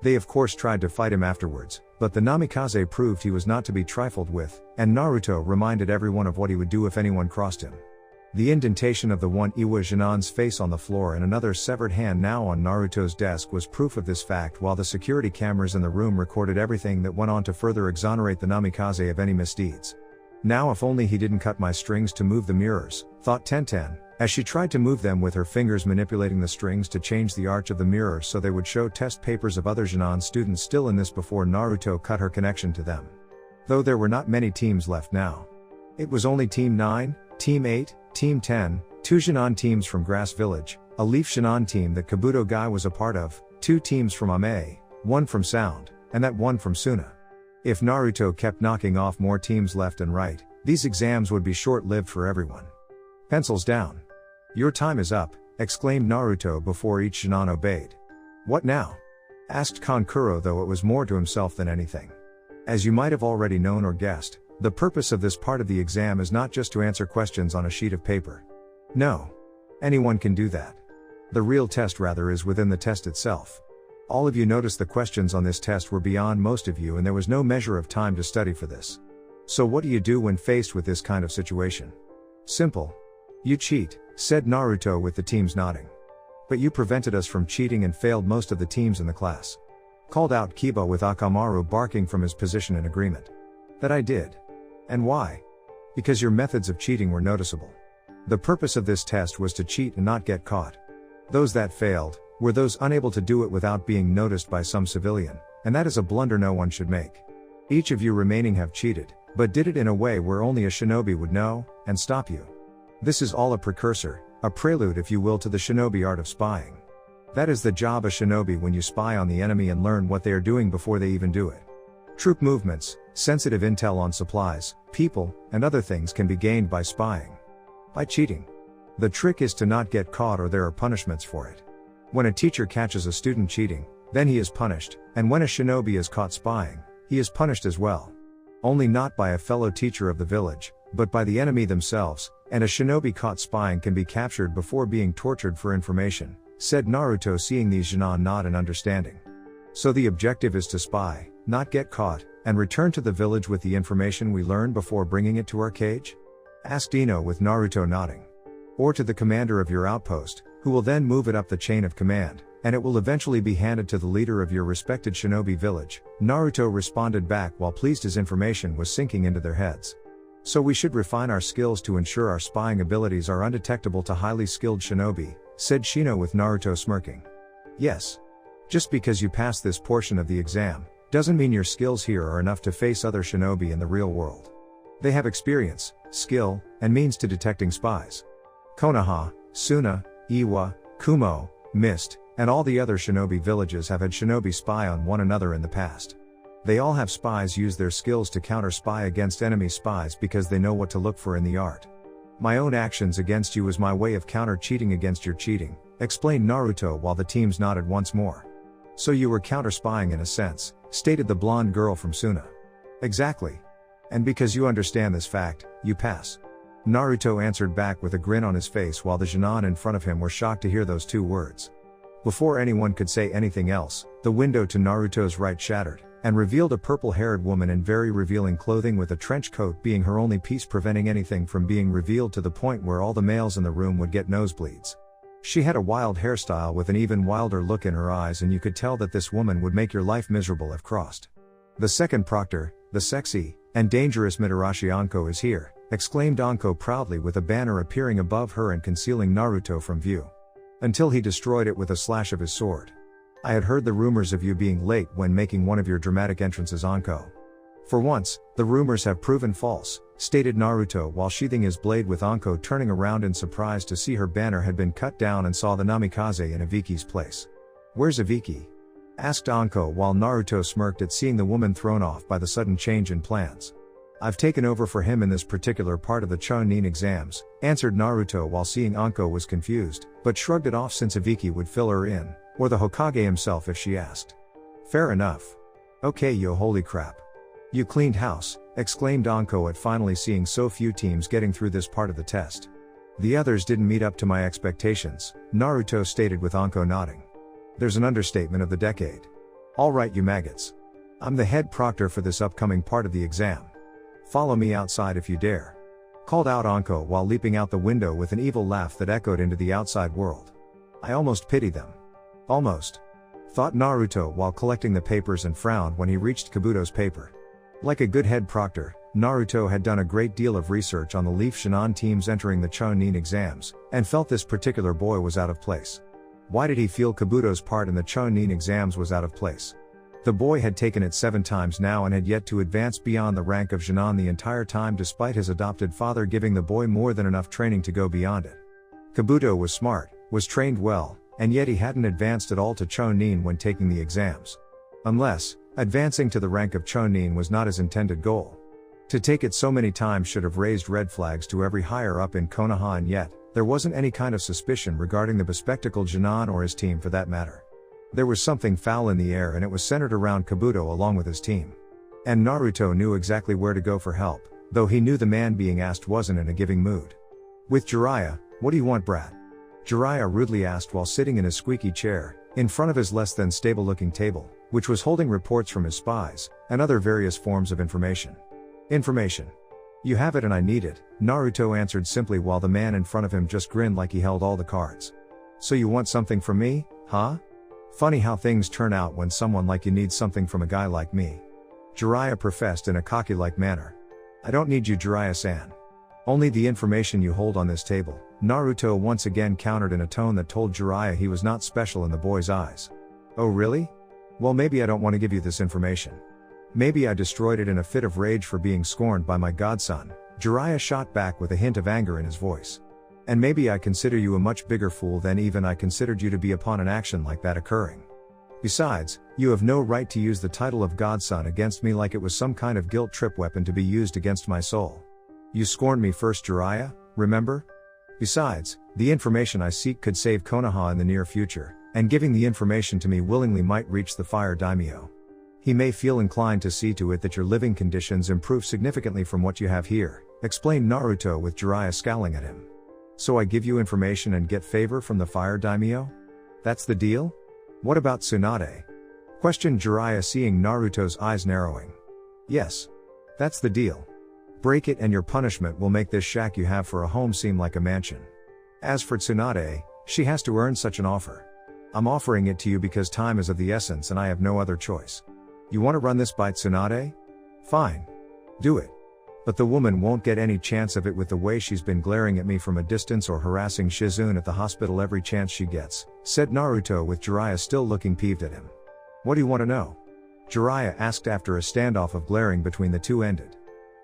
They of course tried to fight him afterwards, but the Namikaze proved he was not to be trifled with, and Naruto reminded everyone of what he would do if anyone crossed him. The indentation of the one Iwa Jounin's face on the floor and another severed hand now on Naruto's desk was proof of this fact, while the security cameras in the room recorded everything that went on to further exonerate the Namikaze of any misdeeds. Now if only he didn't cut my strings to move the mirrors, thought Tenten, as she tried to move them with her fingers manipulating the strings to change the arch of the mirror so they would show test papers of other Chunin students still in this before Naruto cut her connection to them. Though there were not many teams left now. It was only Team 9, Team 8, Team 10, 2 Chunin teams from Grass Village, a Leaf Chunin team that Kabuto Guy was a part of, 2 teams from Ame, 1 from Sound, and that 1 from Suna. If Naruto kept knocking off more teams left and right, these exams would be short-lived for everyone. Pencils down. Your time is up, exclaimed Naruto before each Chunin obeyed. What now? Asked Kankuro, though it was more to himself than anything. As you might have already known or guessed, the purpose of this part of the exam is not just to answer questions on a sheet of paper. No. Anyone can do that. The real test rather is within the test itself. All of you noticed the questions on this test were beyond most of you and there was no measure of time to study for this. So what do you do when faced with this kind of situation? Simple. You cheat, said Naruto with the teams nodding. But you prevented us from cheating and failed most of the teams in the class. Called out Kiba with Akamaru barking from his position in agreement. That I did. And why? Because your methods of cheating were noticeable. The purpose of this test was to cheat and not get caught. Those that failed were those unable to do it without being noticed by some civilian, and that is a blunder no one should make. Each of you remaining have cheated, but did it in a way where only a shinobi would know, and stop you. This is all a precursor, a prelude if you will to the shinobi art of spying. That is the job of shinobi when you spy on the enemy and learn what they are doing before they even do it. Troop movements, sensitive intel on supplies, people, and other things can be gained by spying. By cheating. The trick is to not get caught or there are punishments for it. When a teacher catches a student cheating, then he is punished, and when a shinobi is caught spying, he is punished as well. Only not by a fellow teacher of the village, but by the enemy themselves, and a shinobi caught spying can be captured before being tortured for information, said Naruto, seeing these Chunin nod in understanding. So the objective is to spy, not get caught, and return to the village with the information we learned before bringing it to our cage? Asked Ino with Naruto nodding. Or to the commander of your outpost, who will then move it up the chain of command, and it will eventually be handed to the leader of your respected shinobi village, Naruto responded back while pleased his information was sinking into their heads. So we should refine our skills to ensure our spying abilities are undetectable to highly skilled shinobi, said Shino with Naruto smirking. Yes. Just because you passed this portion of the exam, doesn't mean your skills here are enough to face other shinobi in the real world. They have experience, skill, and means to detecting spies. Konoha, Suna, Iwa, Kumo, Mist, and all the other shinobi villages have had shinobi spy on one another in the past. They all have spies use their skills to counter spy against enemy spies because they know what to look for in the art. My own actions against you is my way of counter cheating against your cheating, explained Naruto while the teams nodded once more. So you were counter spying in a sense, stated the blonde girl from Suna. Exactly. And because you understand this fact, you pass. Naruto answered back with a grin on his face while the Chunin in front of him were shocked to hear those 2 words. Before anyone could say anything else, the window to Naruto's right shattered, and revealed a purple-haired woman in very revealing clothing with a trench coat being her only piece preventing anything from being revealed to the point where all the males in the room would get nosebleeds. She had a wild hairstyle with an even wilder look in her eyes and you could tell that this woman would make your life miserable if crossed. The second Proctor, the sexy and dangerous Mitarashi Anko is here, exclaimed Anko proudly with a banner appearing above her and concealing Naruto from view. Until he destroyed it with a slash of his sword. I had heard the rumors of you being late when making one of your dramatic entrances, Anko. For once, the rumors have proven false, stated Naruto while sheathing his blade with Anko turning around in surprise to see her banner had been cut down and saw the Namikaze in Iviki's place. Where's Iviki? Asked Anko while Naruto smirked at seeing the woman thrown off by the sudden change in plans. I've taken over for him in this particular part of the Chunin exams, answered Naruto while seeing Anko was confused, but shrugged it off since Iviki would fill her in, or the Hokage himself if she asked. Fair enough. Okay yo, holy crap. You cleaned house, exclaimed Anko at finally seeing so few teams getting through this part of the test. The others didn't meet up to my expectations, Naruto stated with Anko nodding. There's an understatement of the decade. Alright you maggots. I'm the head proctor for this upcoming part of the exam. Follow me outside if you dare. Called out Anko while leaping out the window with an evil laugh that echoed into the outside world. I almost pity them. Almost. Thought Naruto while collecting the papers and frowned when he reached Kabuto's paper. Like a good head proctor, Naruto had done a great deal of research on the Leaf Shinan teams entering the Chunin exams, and felt this particular boy was out of place. Why did he feel Kabuto's part in the Chunin exams was out of place? The boy had taken it 7 times now and had yet to advance beyond the rank of Shinan the entire time, despite his adopted father giving the boy more than enough training to go beyond it. Kabuto was smart, was trained well, and yet he hadn't advanced at all to Chunin when taking the exams. Unless, advancing to the rank of Chunin was not his intended goal. To take it so many times should have raised red flags to every higher up in Konoha, and yet, there wasn't any kind of suspicion regarding the bespectacled Shinan or his team for that matter. There was something foul in the air, and it was centered around Kabuto along with his team. And Naruto knew exactly where to go for help, though he knew the man being asked wasn't in a giving mood. With Jiraiya, "What do you want, brat?" Jiraiya rudely asked while sitting in his squeaky chair, in front of his less than stable looking table, which was holding reports from his spies, and other various forms of information. "Information. You have it and I need it," Naruto answered simply while the man in front of him just grinned like he held all the cards. "So you want something from me, huh? Funny how things turn out when someone like you needs something from a guy like me." Jiraiya professed in a cocky-like manner. "I don't need you, Jiraiya-san. Only the information you hold on this table," Naruto once again countered in a tone that told Jiraiya he was not special in the boy's eyes. "Oh really? Well, maybe I don't want to give you this information. Maybe I destroyed it in a fit of rage for being scorned by my godson," Jiraiya shot back with a hint of anger in his voice. "And maybe I consider you a much bigger fool than even I considered you to be upon an action like that occurring. Besides, you have no right to use the title of godson against me like it was some kind of guilt trip weapon to be used against my soul. You scorned me first, Jiraiya, remember? Besides, the information I seek could save Konoha in the near future, and giving the information to me willingly might reach the Fire Daimyo. He may feel inclined to see to it that your living conditions improve significantly from what you have here," explained Naruto with Jiraiya scowling at him. "So I give you information and get favor from the Fire Daimyo? That's the deal? What about Tsunade?" questioned Jiraiya, seeing Naruto's eyes narrowing. "Yes. That's the deal. Break it and your punishment will make this shack you have for a home seem like a mansion. As for Tsunade, she has to earn such an offer. I'm offering it to you because time is of the essence and I have no other choice. You want to run this by Tsunade? Fine. Do it. But the woman won't get any chance of it with the way she's been glaring at me from a distance or harassing Shizune at the hospital every chance she gets," said Naruto with Jiraiya still looking peeved at him. "What do you want to know?" Jiraiya asked after a standoff of glaring between the two ended.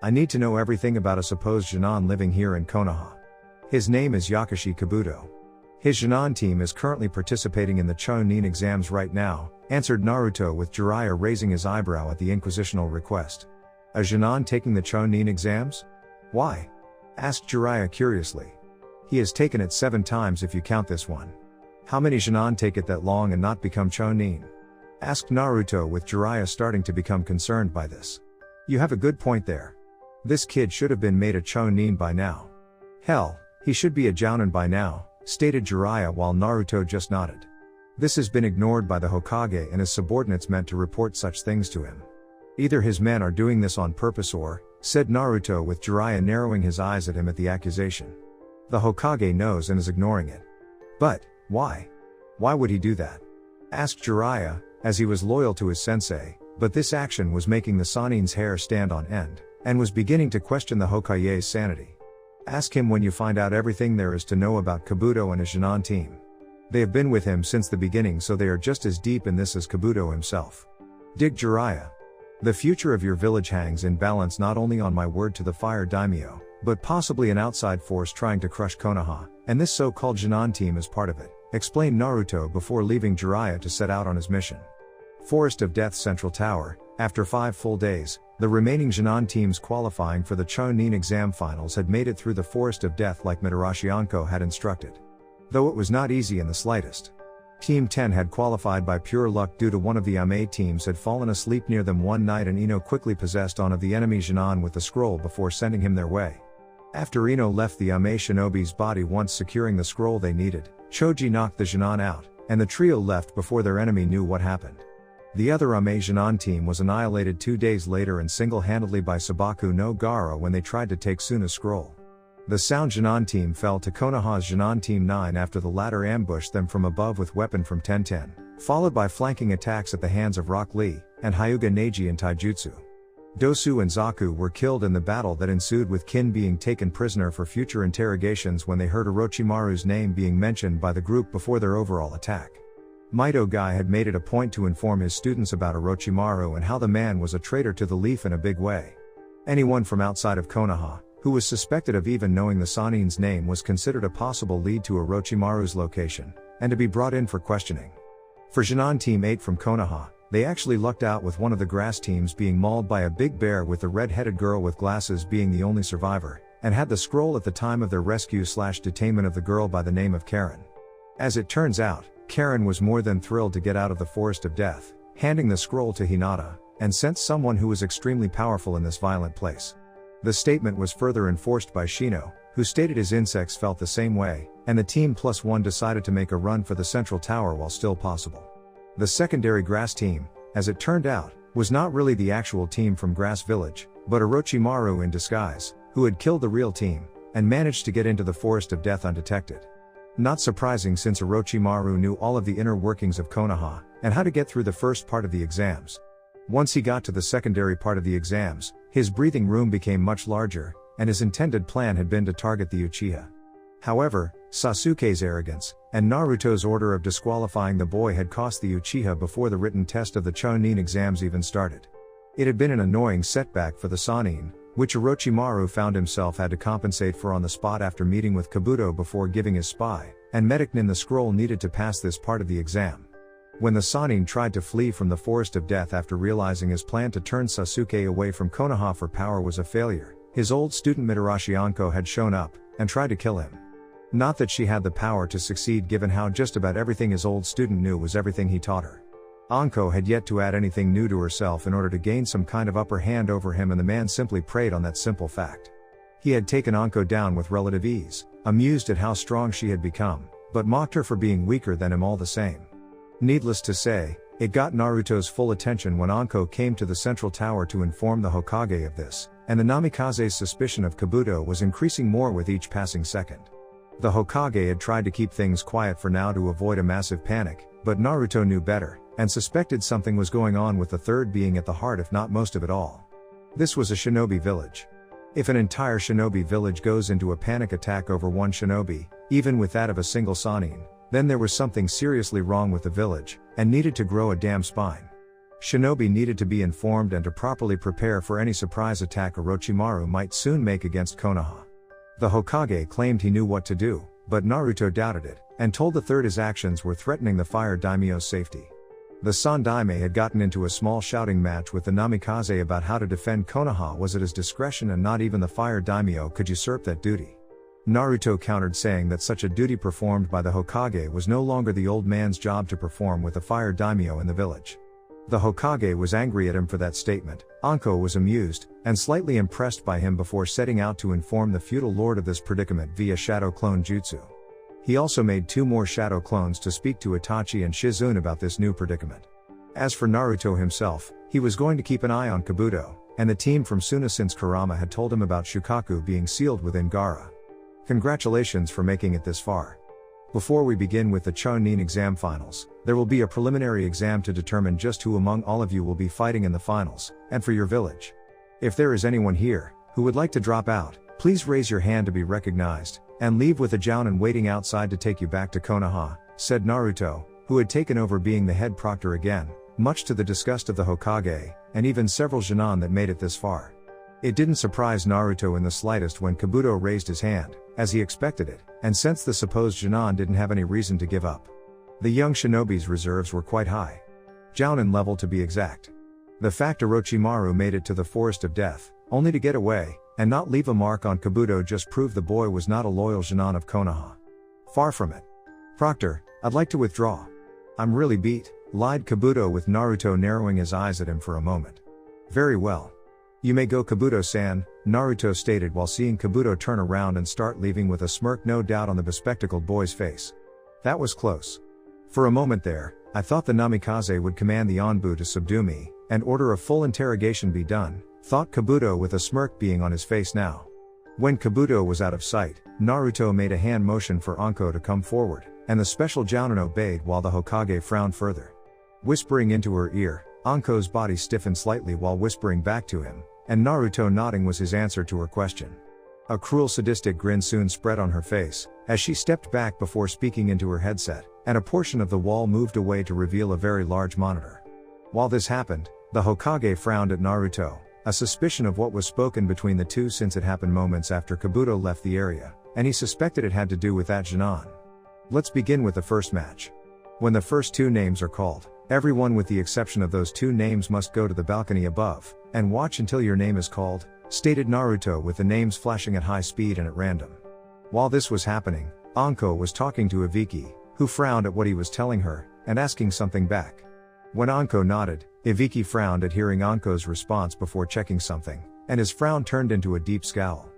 "I need to know everything about a supposed Shinan living here in Konoha. His name is Yakushi Kabuto. His Shinan team is currently participating in the Chunin exams right now," answered Naruto with Jiraiya raising his eyebrow at the inquisitional request. "A Shinan taking the Chunin exams? Why?" asked Jiraiya curiously. "He has taken it 7 times if you count this one. How many Shinan take it that long and not become Chunin?" asked Naruto with Jiraiya starting to become concerned by this. "You have a good point there. This kid should have been made a Chunin by now. Hell, he should be a Jounin by now," stated Jiraiya while Naruto just nodded. This has been ignored by the Hokage and his subordinates meant to report such things to him. "Either his men are doing this on purpose or," said Naruto with Jiraiya narrowing his eyes at him at the accusation. "The Hokage knows and is ignoring it. But, why? Why would he do that?" asked Jiraiya, as he was loyal to his sensei, but this action was making the Sanin's hair stand on end, and was beginning to question the Hokage's sanity. "Ask him when you find out everything there is to know about Kabuto and his Shinan team. They have been with him since the beginning, so they are just as deep in this as Kabuto himself." Dig Jiraiya. "The future of your village hangs in balance not only on my word to the Fire Daimyo, but possibly an outside force trying to crush Konoha, and this so-called Shinan team is part of it," explained Naruto before leaving Jiraiya to set out on his mission. Forest of Death Central Tower. After 5 full days, the remaining Shinan teams qualifying for the Chunin exam finals had made it through the Forest of Death like Mitarashi Anko had instructed. Though it was not easy in the slightest. Team 10 had qualified by pure luck due to one of the Ame teams had fallen asleep near them one night, and Ino quickly possessed one of the enemy Shinan with the scroll before sending him their way. After Ino left the Ame shinobi's body once securing the scroll they needed, Choji knocked the Shinan out, and the trio left before their enemy knew what happened. The other Ame Shinan team was annihilated 2 days later and single-handedly by Sabaku no Gara when they tried to take Suna's scroll. The Sound Shinan team fell to Konoha's Shinan Team 9 after the latter ambushed them from above with weapon from 1010, followed by flanking attacks at the hands of Rock Lee, and Hyuga Neji and Taijutsu. Dosu and Zaku were killed in the battle that ensued, with Kin being taken prisoner for future interrogations when they heard Orochimaru's name being mentioned by the group before their overall attack. Mido Guy had made it a point to inform his students about Orochimaru and how the man was a traitor to the Leaf in a big way. Anyone from outside of Konoha, who was suspected of even knowing the Sanin's name, was considered a possible lead to Orochimaru's location, and to be brought in for questioning. For Jinan Team 8 from Konoha, they actually lucked out with one of the grass teams being mauled by a big bear, with the red-headed girl with glasses being the only survivor, and had the scroll at the time of their rescue/detainment of the girl by the name of Karen. As it turns out, Karen was more than thrilled to get out of the Forest of Death, handing the scroll to Hinata, and sensed someone who was extremely powerful in this violent place. The statement was further enforced by Shino, who stated his insects felt the same way, and the team +1 decided to make a run for the central tower while still possible. The secondary grass team, as it turned out, was not really the actual team from Grass Village, but Orochimaru in disguise, who had killed the real team, and managed to get into the Forest of Death undetected. Not surprising, since Orochimaru knew all of the inner workings of Konoha, and how to get through the first part of the exams. Once he got to the secondary part of the exams, his breathing room became much larger, and his intended plan had been to target the Uchiha. However, Sasuke's arrogance, and Naruto's order of disqualifying the boy had cost the Uchiha before the written test of the Chunin exams even started. It had been an annoying setback for the Sanin, which Orochimaru found himself had to compensate for on the spot after meeting with Kabuto before giving his spy, and Medicnin the scroll needed to pass this part of the exam. When the Sanin tried to flee from the Forest of Death after realizing his plan to turn Sasuke away from Konoha for power was a failure, his old student Mitarashi Anko had shown up, and tried to kill him. Not that she had the power to succeed, given how just about everything his old student knew was everything he taught her. Anko had yet to add anything new to herself in order to gain some kind of upper hand over him, and the man simply preyed on that simple fact. He had taken Anko down with relative ease, amused at how strong she had become, but mocked her for being weaker than him all the same. Needless to say, it got Naruto's full attention when Anko came to the central tower to inform the Hokage of this, and the Namikaze's suspicion of Kabuto was increasing more with each passing second. The Hokage had tried to keep things quiet for now to avoid a massive panic, but Naruto knew better, and suspected something was going on, with the third being at the heart if not most of it all. This was a shinobi village. If an entire shinobi village goes into a panic attack over one shinobi, even with that of a single Sanin, then there was something seriously wrong with the village, and needed to grow a damn spine. Shinobi needed to be informed and to properly prepare for any surprise attack Orochimaru might soon make against Konoha. The Hokage claimed he knew what to do, but Naruto doubted it, and told the third his actions were threatening the Fire Daimyo's safety. The Sandaime had gotten into a small shouting match with the Namikaze about how to defend Konoha was at his discretion, and not even the Fire Daimyo could usurp that duty. Naruto countered, saying that such a duty performed by the Hokage was no longer the old man's job to perform with the Fire Daimyo in the village. The Hokage was angry at him for that statement. Anko was amused, and slightly impressed by him before setting out to inform the feudal lord of this predicament via Shadow Clone Jutsu. He also made 2 more Shadow Clones to speak to Itachi and Shizune about this new predicament. As for Naruto himself, he was going to keep an eye on Kabuto, and the team from Suna, since Kurama had told him about Shukaku being sealed within Gaara. Congratulations for making it this far. Before we begin with the Chunin exam finals, there will be a preliminary exam to determine just who among all of you will be fighting in the finals, and for your village. If there is anyone here who would like to drop out, please raise your hand to be recognized, and leave with a Jounin waiting outside to take you back to Konoha, said Naruto, who had taken over being the head proctor again, much to the disgust of the Hokage, and even several Jinan that made it this far. It didn't surprise Naruto in the slightest when Kabuto raised his hand, as he expected it, and since the supposed Jinan didn't have any reason to give up. The young shinobi's reserves were quite high. Jounin level to be exact. The fact Orochimaru made it to the Forest of Death, only to get away, and not leave a mark on Kabuto, just proved the boy was not a loyal Jinan of Konoha. Far from it. Proctor, I'd like to withdraw. I'm really beat, lied Kabuto, with Naruto narrowing his eyes at him for a moment. Very well. You may go, Kabuto-san, Naruto stated while seeing Kabuto turn around and start leaving with a smirk no doubt on the bespectacled boy's face. That was close. For a moment there, I thought the Namikaze would command the Anbu to subdue me, and order a full interrogation be done, thought Kabuto with a smirk being on his face now. When Kabuto was out of sight, Naruto made a hand motion for Anko to come forward, and the special Jounin obeyed while the Hokage frowned further. Whispering into her ear, Anko's body stiffened slightly while whispering back to him, and Naruto nodding was his answer to her question. A cruel sadistic grin soon spread on her face, as she stepped back before speaking into her headset, and a portion of the wall moved away to reveal a very large monitor. While this happened, the Hokage frowned at Naruto, a suspicion of what was spoken between the two since it happened moments after Kabuto left the area, and he suspected it had to do with that Chunin. Let's begin with the first match. When the first two names are called, everyone with the exception of those two names must go to the balcony above, and watch until your name is called, stated Naruto with the names flashing at high speed and at random. While this was happening, Anko was talking to Ibiki, who frowned at what he was telling her, and asking something back. When Anko nodded, Ibiki frowned at hearing Anko's response before checking something, and his frown turned into a deep scowl.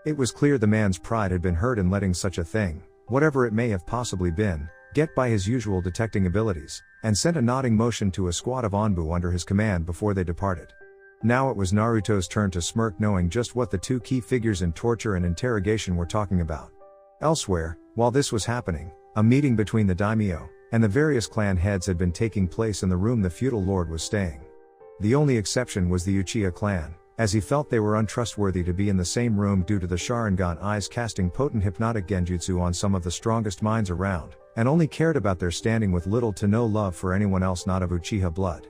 It was clear the man's pride had been hurt in letting such a thing, whatever it may have possibly been, get by his usual detecting abilities, and sent a nodding motion to a squad of Anbu under his command before they departed. Now it was Naruto's turn to smirk, knowing just what the two key figures in torture and interrogation were talking about. Elsewhere, while this was happening, a meeting between the Daimyo and the various clan heads had been taking place in the room the feudal lord was staying. The only exception was the Uchiha clan, as he felt they were untrustworthy to be in the same room due to the Sharingan eyes casting potent hypnotic genjutsu on some of the strongest minds around, and only cared about their standing with little to no love for anyone else not of Uchiha blood.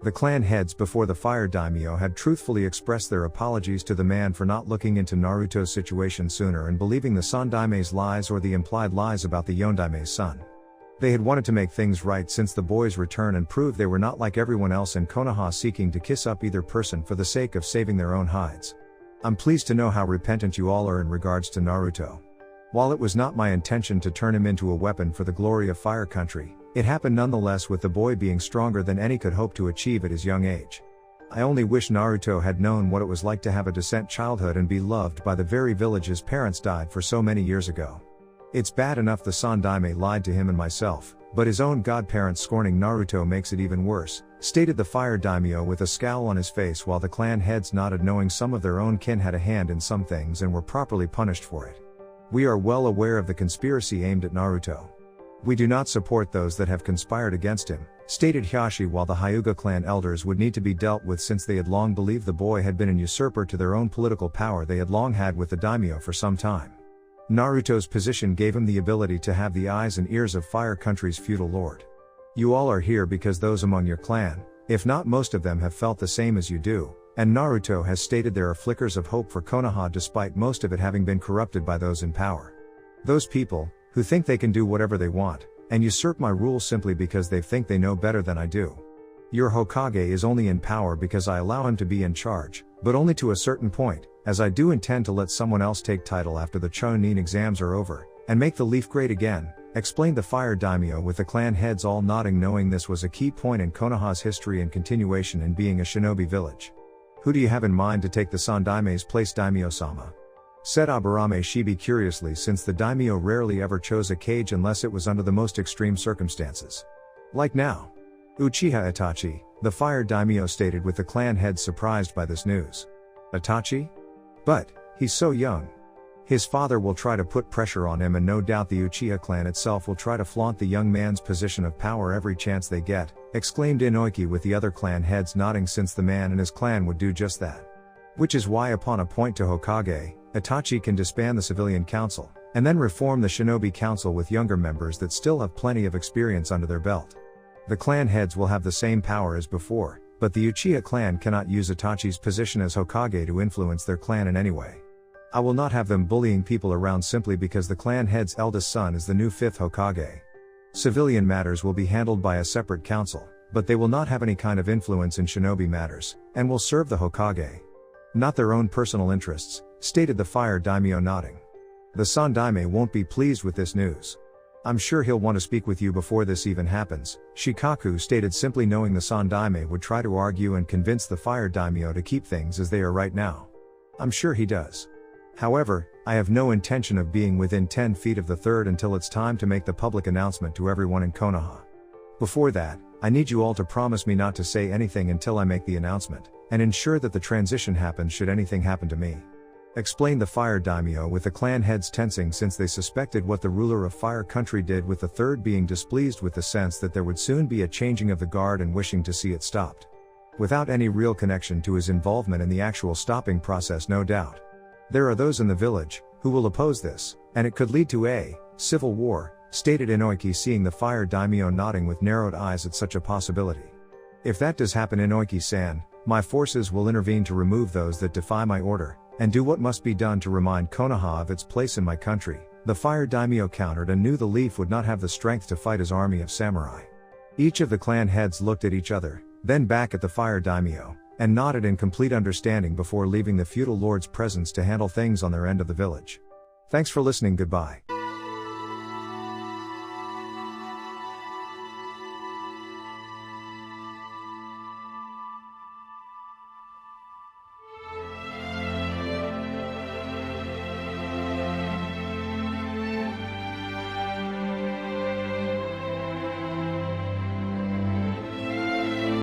The clan heads before the Fire Daimyo had truthfully expressed their apologies to the man for not looking into Naruto's situation sooner and believing the Sandaime's lies or the implied lies about the Yondaime's son. They had wanted to make things right since the boy's return and prove they were not like everyone else in Konoha seeking to kiss up either person for the sake of saving their own hides. I'm pleased to know how repentant you all are in regards to Naruto. While it was not my intention to turn him into a weapon for the glory of Fire Country, it happened nonetheless, with the boy being stronger than any could hope to achieve at his young age. I only wish Naruto had known what it was like to have a decent childhood and be loved by the very village his parents died for so many years ago. It's bad enough the Sandaime lied to him and myself, but his own godparents scorning Naruto makes it even worse, stated the Fire Daimyo with a scowl on his face, while the clan heads nodded, knowing some of their own kin had a hand in some things and were properly punished for it. We are well aware of the conspiracy aimed at Naruto. We do not support those that have conspired against him, stated Hiashi, while the Hyuga clan elders would need to be dealt with since they had long believed the boy had been an usurper to their own political power they had long had with the daimyo for some time. Naruto's position gave him the ability to have the eyes and ears of Fire Country's feudal lord. You all are here because those among your clan, if not most of them, have felt the same as you do, and Naruto has stated there are flickers of hope for Konoha despite most of it having been corrupted by those in power. Those people, who think they can do whatever they want, and usurp my rule simply because they think they know better than I do. Your Hokage is only in power because I allow him to be in charge, but only to a certain point, as I do intend to let someone else take title after the Chunin exams are over, and make the leaf great again, explained the Fire Daimyo, with the clan heads all nodding, knowing this was a key point in Konoha's history and continuation in being a shinobi village. Who do you have in mind to take the Sandaime's place, Daimyo-sama? Said Aburame Shibi curiously, since the daimyo rarely ever chose a cage unless it was under the most extreme circumstances. Like now. Uchiha Itachi, the Fire Daimyo stated, with the clan heads surprised by this news. Itachi? But, he's so young. His father will try to put pressure on him, and no doubt the Uchiha clan itself will try to flaunt the young man's position of power every chance they get, exclaimed Inoiki, with the other clan heads nodding, since the man and his clan would do just that. Which is why, upon a point to Hokage, Itachi can disband the civilian council, and then reform the shinobi council with younger members that still have plenty of experience under their belt. The clan heads will have the same power as before, but the Uchiha clan cannot use Itachi's position as Hokage to influence their clan in any way. I will not have them bullying people around simply because the clan head's eldest son is the new 5th Hokage. Civilian matters will be handled by a separate council, but they will not have any kind of influence in shinobi matters, and will serve the Hokage. Not their own personal interests, stated the Fire Daimyo, nodding. The Sandaime won't be pleased with this news. I'm sure he'll want to speak with you before this even happens, Shikaku stated, simply knowing the Sandaime would try to argue and convince the Fire Daimyo to keep things as they are right now. I'm sure he does. However, I have no intention of being within 10 feet of the third until it's time to make the public announcement to everyone in Konoha. Before that, I need you all to promise me not to say anything until I make the announcement, and ensure that the transition happens should anything happen to me. Explained the Fire Daimyo, with the clan heads tensing since they suspected what the ruler of Fire Country did, with the third being displeased with the sense that there would soon be a changing of the guard and wishing to see it stopped. without any real connection to his involvement in the actual stopping process, no doubt. There are those in the village who will oppose this, and it could lead to a civil war, stated Inoiki, seeing the fire daimyo nodding with narrowed eyes at such a possibility. If that does happen, Inoiki-san, my forces will intervene to remove those that defy my order, and do what must be done to remind Konoha of its place in my country, the fire daimyo countered, and knew the leaf would not have the strength to fight his army of samurai. Each of the clan heads looked at each other, then back at the fire daimyo, and nodded in complete understanding before leaving the feudal lord's presence to handle things on their end of the village. Thanks for listening, goodbye.